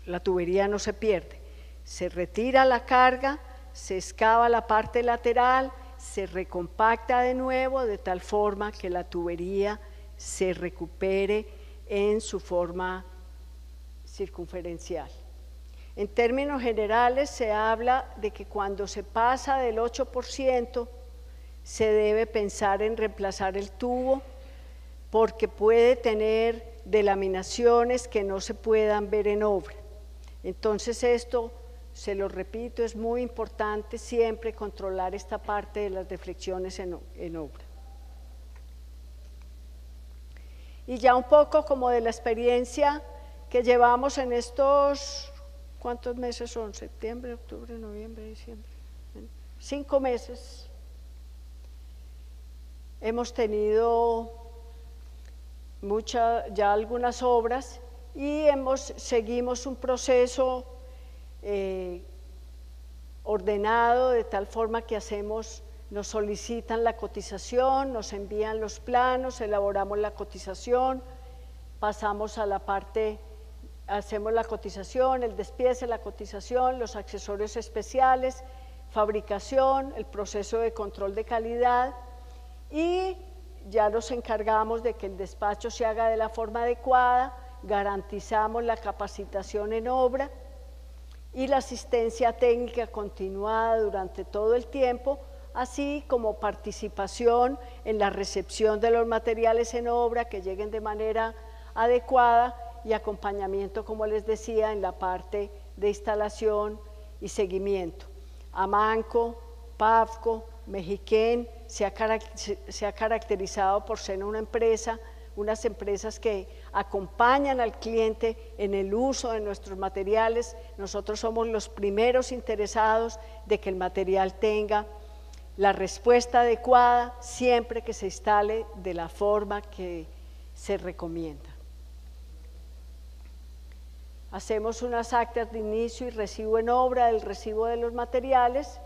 la tubería no se pierde. Se retira la carga, se excava la parte lateral, se recompacta de nuevo de tal forma que la tubería se recupere en su forma circunferencial. En términos generales se habla de que cuando se pasa del 8% se debe pensar en reemplazar el tubo porque puede tener delaminaciones que no se puedan ver en obra. Entonces esto, se lo repito, es muy importante siempre controlar esta parte de las deflexiones en obra. Y ya un poco como de la experiencia que llevamos en estos, ¿cuántos meses son? Septiembre, octubre, noviembre, diciembre. 5 meses. Hemos tenido ya algunas obras y seguimos un proceso ordenado de tal forma que nos solicitan la cotización, nos envían los planos, elaboramos la cotización, pasamos a la parte, hacemos la cotización, el despiece, la cotización, los accesorios especiales, fabricación, el proceso de control de calidad y ya nos encargamos de que el despacho se haga de la forma adecuada, garantizamos la capacitación en obra y la asistencia técnica continuada durante todo el tiempo, así como participación en la recepción de los materiales en obra que lleguen de manera adecuada y acompañamiento, como les decía, en la parte de instalación y seguimiento. Amanco, Pavco, Mexiquén se ha caracterizado por ser unas empresas que acompañan al cliente en el uso de nuestros materiales. Nosotros somos los primeros interesados de que el material tenga la respuesta adecuada siempre que se instale de la forma que se recomienda. Hacemos unas actas de inicio y recibo en obra del recibo de los materiales,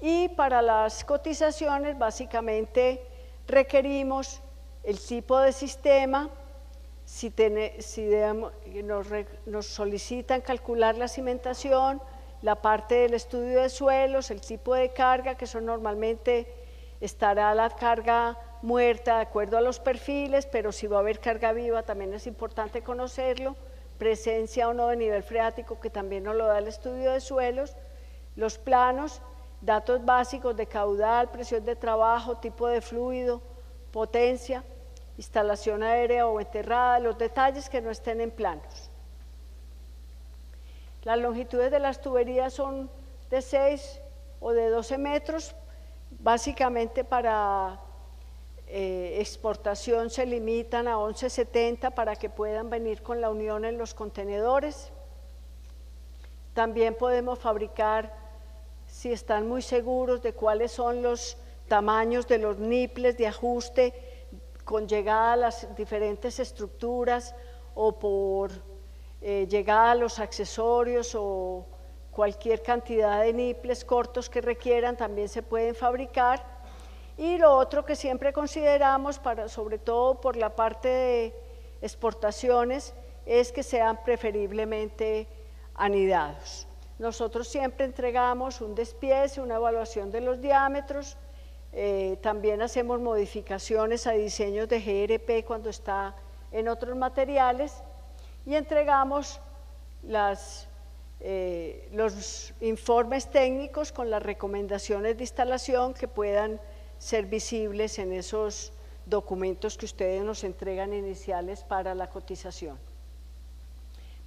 y para las cotizaciones básicamente requerimos el tipo de sistema, nos solicitan calcular la cimentación, la parte del estudio de suelos, el tipo de carga, que son normalmente estará la carga muerta de acuerdo a los perfiles, pero si va a haber carga viva también es importante conocerlo, presencia o no de nivel freático, que también nos lo da el estudio de suelos, los planos, datos básicos de caudal, presión de trabajo, tipo de fluido, potencia, instalación aérea o enterrada, los detalles que no estén en planos. Las longitudes de las tuberías son de 6 o de 12 metros, básicamente para exportación se limitan a 11,70 para que puedan venir con la unión en los contenedores. También podemos fabricar, si están muy seguros de cuáles son los tamaños de los niples de ajuste con llegada a las diferentes estructuras o por llegada a los accesorios o cualquier cantidad de niples cortos que requieran, también se pueden fabricar. Y lo otro que siempre consideramos, sobre todo por la parte de exportaciones, es que sean preferiblemente anidados. Nosotros siempre entregamos un despiece, una evaluación de los diámetros, también hacemos modificaciones a diseños de GRP cuando está en otros materiales y entregamos los informes técnicos con las recomendaciones de instalación que puedan ser visibles en esos documentos que ustedes nos entregan iniciales para la cotización.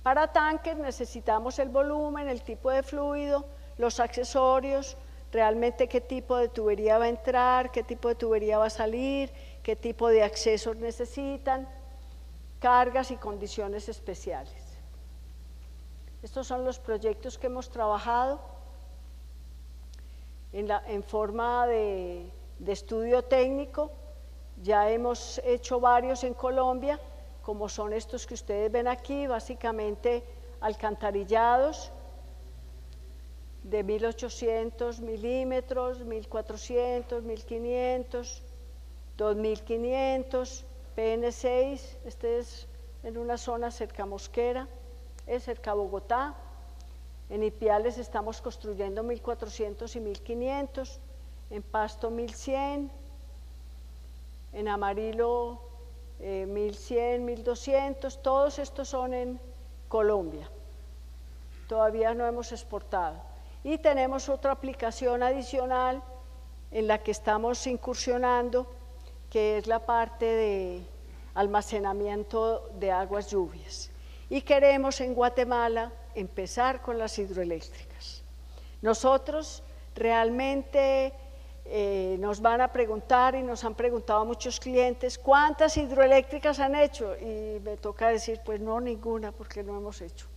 Para tanques necesitamos el volumen, el tipo de fluido, los accesorios, realmente qué tipo de tubería va a entrar, qué tipo de tubería va a salir, qué tipo de accesos necesitan, cargas y condiciones especiales. Estos son los proyectos que hemos trabajado en forma de estudio técnico. Ya hemos hecho varios en Colombia, como son estos que ustedes ven aquí, básicamente alcantarillados de 1800 milímetros, 1400, 1500, 2500, PN6, este es en una zona cerca a Mosquera, es cerca a Bogotá. En Ipiales estamos construyendo 1400 y 1500, en Pasto 1100, en Amarillo 1100, 1200, todos estos son en Colombia. Todavía no hemos exportado. Y tenemos otra aplicación adicional en la que estamos incursionando, que es la parte de almacenamiento de aguas lluvias. Y queremos en Guatemala empezar con las hidroeléctricas. Nosotros realmente nos van a preguntar y nos han preguntado muchos clientes ¿cuántas hidroeléctricas han hecho? Y me toca decir pues no, ninguna, porque no hemos hecho.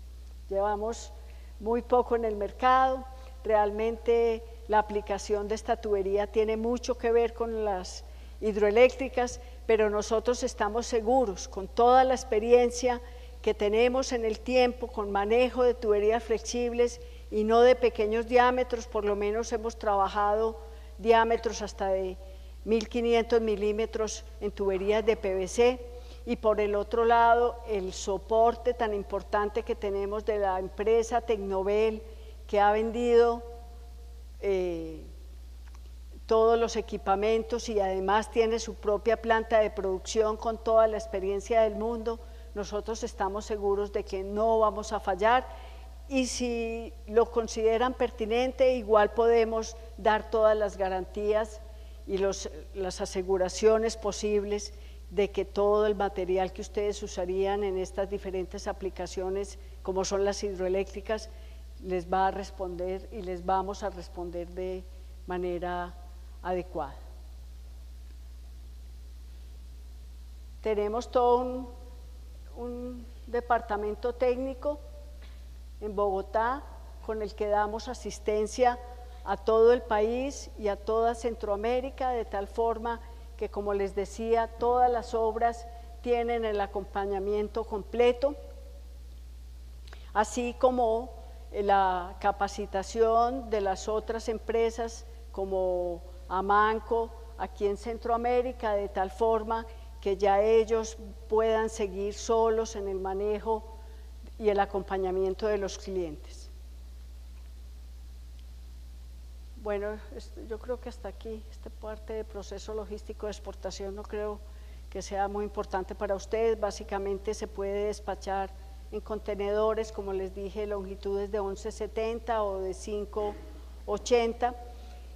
Llevamos muy poco en el mercado, realmente la aplicación de esta tubería tiene mucho que ver con las hidroeléctricas, pero nosotros estamos seguros con toda la experiencia que tenemos en el tiempo con manejo de tuberías flexibles y no de pequeños diámetros, por lo menos hemos trabajado diámetros hasta de 1500 milímetros en tuberías de PVC, y por el otro lado el soporte tan importante que tenemos de la empresa Tecnobel, que ha vendido todos los equipamientos y además tiene su propia planta de producción con toda la experiencia del mundo. Nosotros estamos seguros de que no vamos a fallar y si lo consideran pertinente, igual podemos dar todas las garantías y las aseguraciones posibles de que todo el material que ustedes usarían en estas diferentes aplicaciones, como son las hidroeléctricas, les va a responder y les vamos a responder de manera adecuada. Tenemos todo un departamento técnico en Bogotá con el que damos asistencia a todo el país y a toda Centroamérica, de tal forma que, como les decía, todas las obras tienen el acompañamiento completo, así como la capacitación de las otras empresas como Amanco aquí en Centroamérica, de tal forma que ya ellos puedan seguir solos en el manejo y el acompañamiento de los clientes. Bueno, yo creo que hasta aquí, esta parte de proceso logístico de exportación no creo que sea muy importante para ustedes. Básicamente se puede despachar en contenedores, como les dije, longitudes de 1170 o de 580,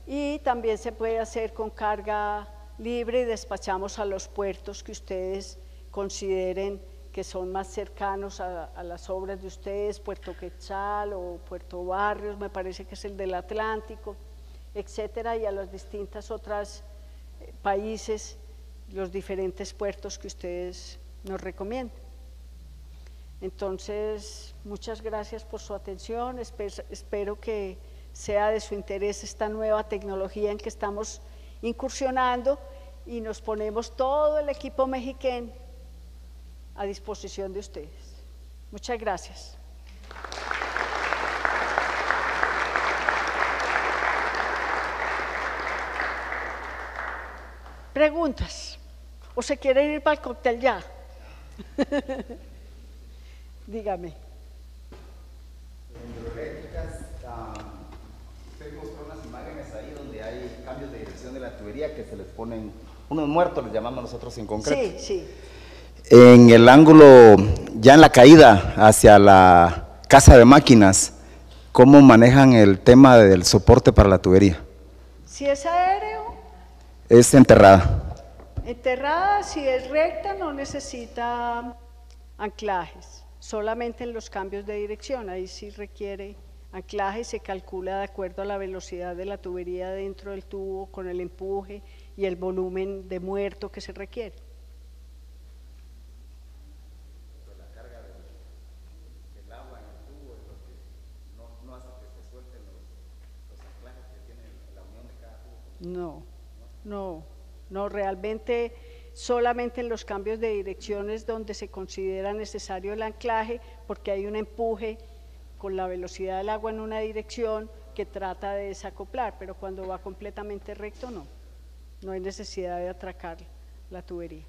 y también se puede hacer con carga libre y despachamos a los puertos que ustedes consideren que son más cercanos a las obras de ustedes, Puerto Quetzal o Puerto Barrios, me parece que es el del Atlántico, etcétera, y a los distintos otros países, los diferentes puertos que ustedes nos recomienden. Entonces, muchas gracias por su atención, espero que sea de su interés esta nueva tecnología en que estamos incursionando, y nos ponemos todo el equipo mexicano a disposición de ustedes. Muchas gracias. ¿Preguntas? ¿O se quieren ir para el cóctel ya? Dígame. En hidroeléctricas, usted mostró unas imágenes ahí donde hay cambios de dirección de la tubería que se les ponen unos muertos, les llamamos nosotros en concreto. Sí, sí. En el ángulo, ya en la caída hacia la casa de máquinas, ¿cómo manejan el tema del soporte para la tubería? Si es aéreo. Es enterrada. Enterrada, si es recta, no necesita anclajes, solamente en los cambios de dirección, ahí sí requiere anclaje y se calcula de acuerdo a la velocidad de la tubería dentro del tubo, con el empuje y el volumen de muerto que se requiere. La carga del agua en el tubo es lo que no hace que se suelten los anclajes que tiene la unión de cada tubo. No, realmente solamente en los cambios de direcciones donde se considera necesario el anclaje, porque hay un empuje con la velocidad del agua en una dirección que trata de desacoplar, pero cuando va completamente recto no hay necesidad de atracar la tubería.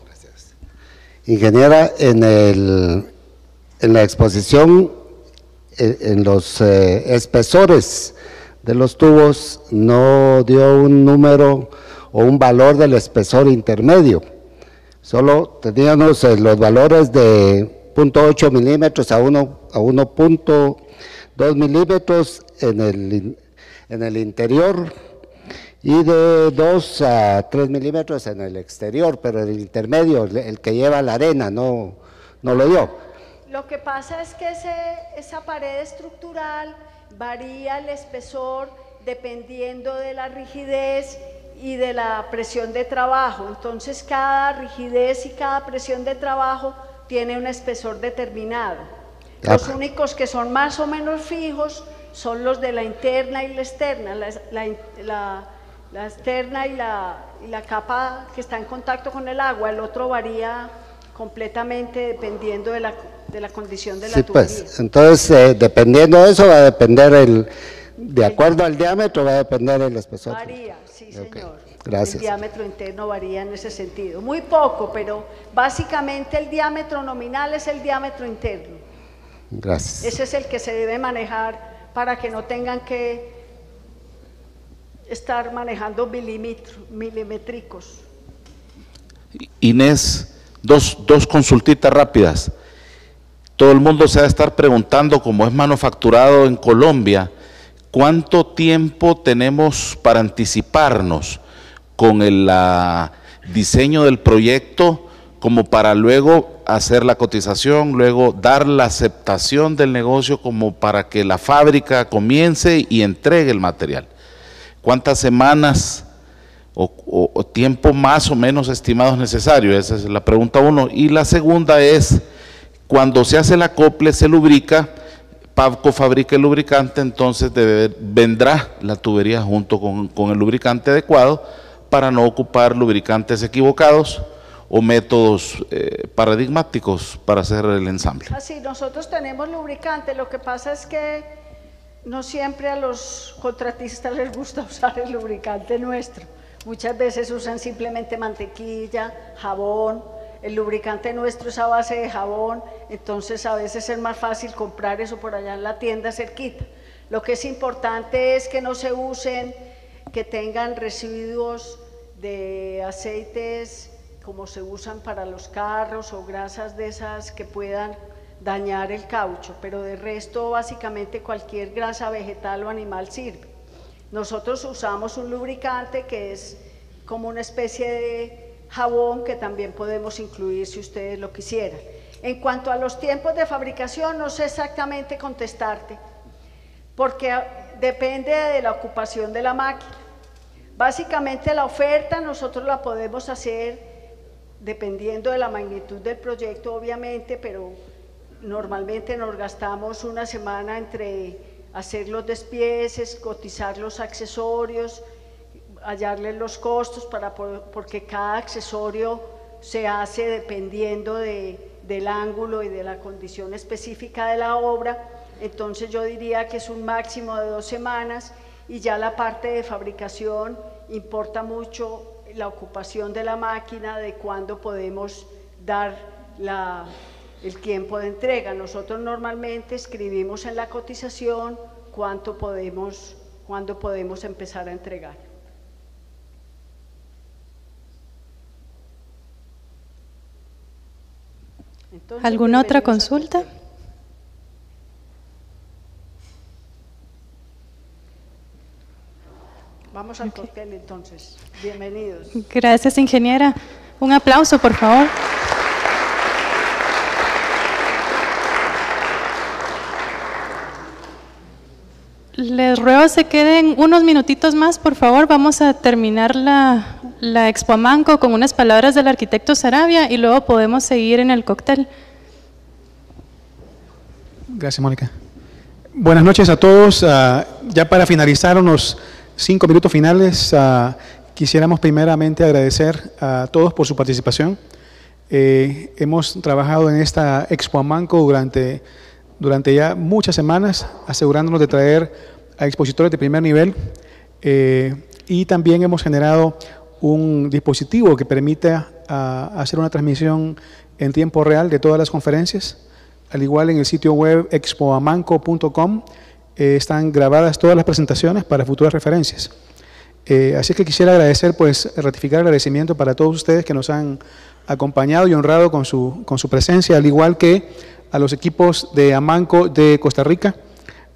Gracias. Ingeniera, en la exposición, en los espesores de los tubos, no dio un número o un valor del espesor intermedio. Solo teníamos los valores de 0.8 milímetros a 1.2 milímetros en el interior y de 2 a 3 milímetros en el exterior, pero el intermedio, el que lleva la arena, no lo dio. Lo que pasa es que esa pared estructural varía el espesor dependiendo de la rigidez y de la presión de trabajo. Entonces, cada rigidez y cada presión de trabajo tiene un espesor determinado. Los únicos que son más o menos fijos son los de la interna y la externa. La externa y la capa que está en contacto con el agua, el otro varía completamente dependiendo de la condición de la tubería. Pues, entonces, dependiendo de eso, va a depender de acuerdo al diámetro, va a depender el espesor. Varía, sí, señor. Okay. Gracias. El diámetro interno varía en ese sentido. Muy poco, pero básicamente el diámetro nominal es el diámetro interno. Gracias. Ese es el que se debe manejar para que no tengan que estar manejando milimétricos. Inés, dos consultitas rápidas. Todo el mundo se va a estar preguntando, como es manufacturado en Colombia, ¿cuánto tiempo tenemos para anticiparnos con el diseño del proyecto como para luego hacer la cotización, luego dar la aceptación del negocio como para que la fábrica comience y entregue el material? ¿Cuántas semanas o tiempo más o menos estimado es necesario? Esa es la pregunta 1. Y la segunda es, cuando se hace el acople, se lubrica, Pavco fabrica el lubricante, entonces vendrá la tubería junto con el lubricante adecuado para no ocupar lubricantes equivocados o métodos paradigmáticos para hacer el ensamble. Así, nosotros tenemos lubricante, lo que pasa es que no siempre a los contratistas les gusta usar el lubricante nuestro. Muchas veces usan simplemente mantequilla, jabón. El lubricante nuestro es a base de jabón, entonces a veces es más fácil comprar eso por allá en la tienda cerquita. Lo que es importante es que no se usen, que tengan residuos de aceites como se usan para los carros o grasas de esas que puedan dañar el caucho, pero de resto básicamente cualquier grasa vegetal o animal sirve. Nosotros usamos un lubricante que es como una especie de jabón que también podemos incluir si ustedes lo quisieran. En cuanto a los tiempos de fabricación, no sé exactamente contestarte, porque depende de la ocupación de la máquina. Básicamente la oferta nosotros la podemos hacer dependiendo de la magnitud del proyecto, obviamente, pero normalmente nos gastamos una semana entre hacer los despieces, cotizar los accesorios, hallarle los costos, porque cada accesorio se hace dependiendo del ángulo y de la condición específica de la obra. Entonces yo diría que es un máximo de 2 semanas, y ya la parte de fabricación importa mucho la ocupación de la máquina, de cuándo podemos dar el tiempo de entrega. Nosotros normalmente escribimos en la cotización cuándo podemos empezar a entregar. Entonces, ¿alguna otra consulta? Vamos al cóctel entonces. Bienvenidos. Gracias, ingeniera. Un aplauso, por favor. Les ruego se queden unos minutitos más, por favor. Vamos a terminar la Expo Amanco con unas palabras del arquitecto Saravia y luego podemos seguir en el cóctel. Gracias, Mónica. Buenas noches a todos. Ya para finalizar, unos 5 minutos finales, quisiéramos primeramente agradecer a todos por su participación. Hemos trabajado en esta Expo Amanco durante ya muchas semanas, asegurándonos de traer a expositores de primer nivel, y también hemos generado un dispositivo que permite hacer una transmisión en tiempo real de todas las conferencias. Al igual, en el sitio web expoamanco.com están grabadas todas las presentaciones para futuras referencias. Así que quisiera agradecer, ratificar el agradecimiento para todos ustedes que nos han acompañado y honrado con su presencia, al igual que a los equipos de Amanco de Costa Rica,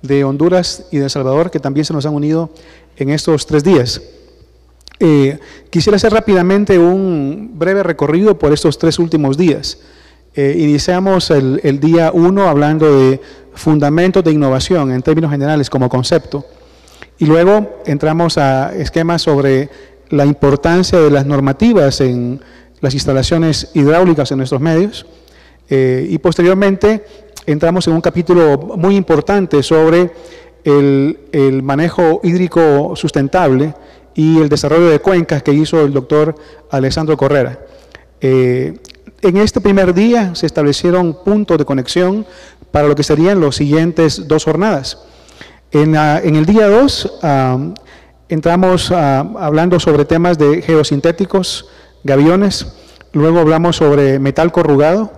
de Honduras y de El Salvador, que también se nos han unido en estos 3 días. Quisiera hacer rápidamente un breve recorrido por estos 3 últimos días. Iniciamos el día 1 hablando de fundamentos de innovación en términos generales como concepto, y luego entramos a esquemas sobre la importancia de las normativas en las instalaciones hidráulicas en nuestros medios, y posteriormente entramos en un capítulo muy importante sobre el manejo hídrico sustentable y el desarrollo de cuencas que hizo el doctor Alessandro Correra. En este primer día se establecieron puntos de conexión para lo que serían los siguientes 2 jornadas. En el día 2 entramos hablando sobre temas de geosintéticos, gaviones, luego hablamos sobre metal corrugado,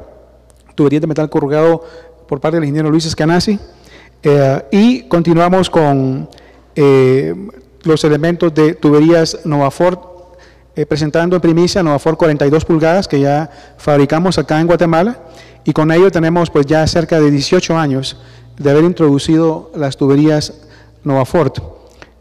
tuberías de metal corrugado por parte del ingeniero Luis Escanasi. Y continuamos con los elementos de tuberías Novafort, presentando en primicia Novafort 42 pulgadas que ya fabricamos acá en Guatemala, y con ello tenemos pues ya cerca de 18 años de haber introducido las tuberías Novafort.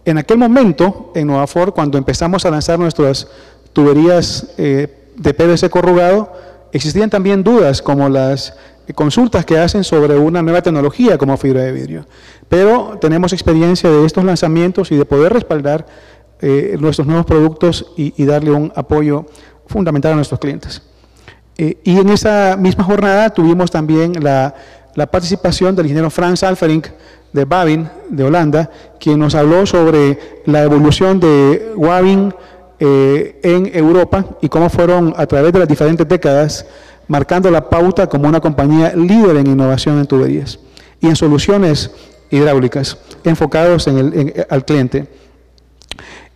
En aquel momento, en Novafort, cuando empezamos a lanzar nuestras tuberías de PVC corrugado, existían también dudas como las consultas que hacen sobre una nueva tecnología como fibra de vidrio. Pero tenemos experiencia de estos lanzamientos y de poder respaldar nuestros nuevos productos y darle un apoyo fundamental a nuestros clientes. Y en esa misma jornada tuvimos también la participación del ingeniero Frans Alferink de Wavin, de Holanda, quien nos habló sobre la evolución de Wavin en Europa y cómo fueron a través de las diferentes décadas marcando la pauta como una compañía líder en innovación en tuberías y en soluciones hidráulicas enfocados al cliente.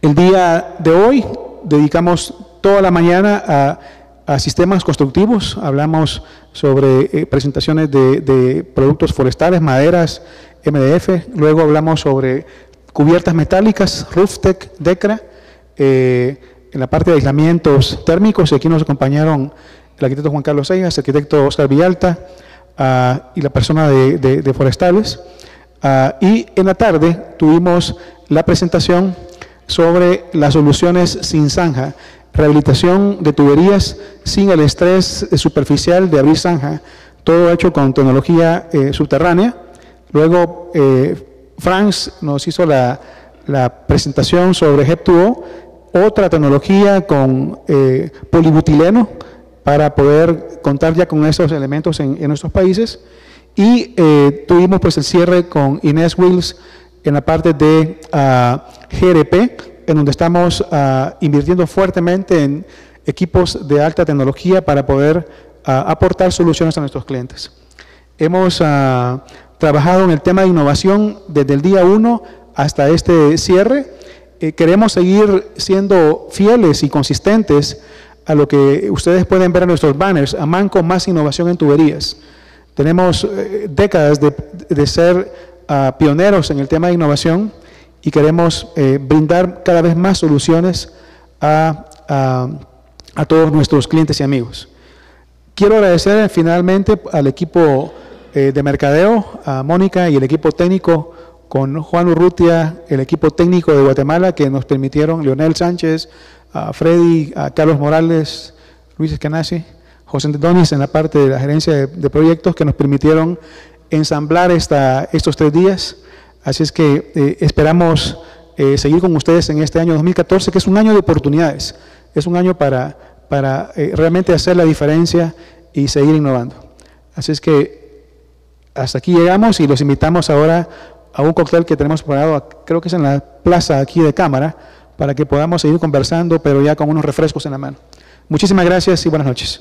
El día de hoy dedicamos toda la mañana a sistemas constructivos. Hablamos sobre presentaciones de productos forestales, maderas, MDF. Luego hablamos sobre cubiertas metálicas, Rooftec, Decra. En la parte de aislamientos térmicos, aquí nos acompañaron el arquitecto Juan Carlos Seijas, el arquitecto Oscar Villalta y la persona de forestales. Y en la tarde tuvimos la presentación sobre las soluciones sin zanja, rehabilitación de tuberías sin el estrés superficial de abrir zanja, todo hecho con tecnología subterránea. Luego Frans nos hizo la presentación sobre HEP2O, otra tecnología con polibutileno para poder contar ya con esos elementos en nuestros países. Y tuvimos pues el cierre con Inés Wills en la parte de GRP, en donde estamos invirtiendo fuertemente en equipos de alta tecnología para poder aportar soluciones a nuestros clientes. Hemos trabajado en el tema de innovación desde el día 1 hasta este cierre. Queremos seguir siendo fieles y consistentes a lo que ustedes pueden ver en nuestros banners, Amanco más innovación en tuberías. Tenemos décadas de ser pioneros en el tema de innovación y queremos brindar cada vez más soluciones a todos nuestros clientes y amigos. Quiero agradecer finalmente al equipo de mercadeo, a Mónica y el equipo técnico con Juan Urrutia, el equipo técnico de Guatemala que nos permitieron, Leonel Sánchez, a Freddy, a Carlos Morales, Luis Escanasi, José Antonio en la parte de la gerencia de proyectos que nos permitieron ensamblar estos 3 días. Así es que esperamos seguir con ustedes en este año 2014, que es un año de oportunidades, es un año para realmente hacer la diferencia y seguir innovando. Así es que hasta aquí llegamos y los invitamos ahora a un cóctel que tenemos preparado, creo que es en la plaza aquí de Cámara, para que podamos seguir conversando, pero ya con unos refrescos en la mano. Muchísimas gracias y buenas noches.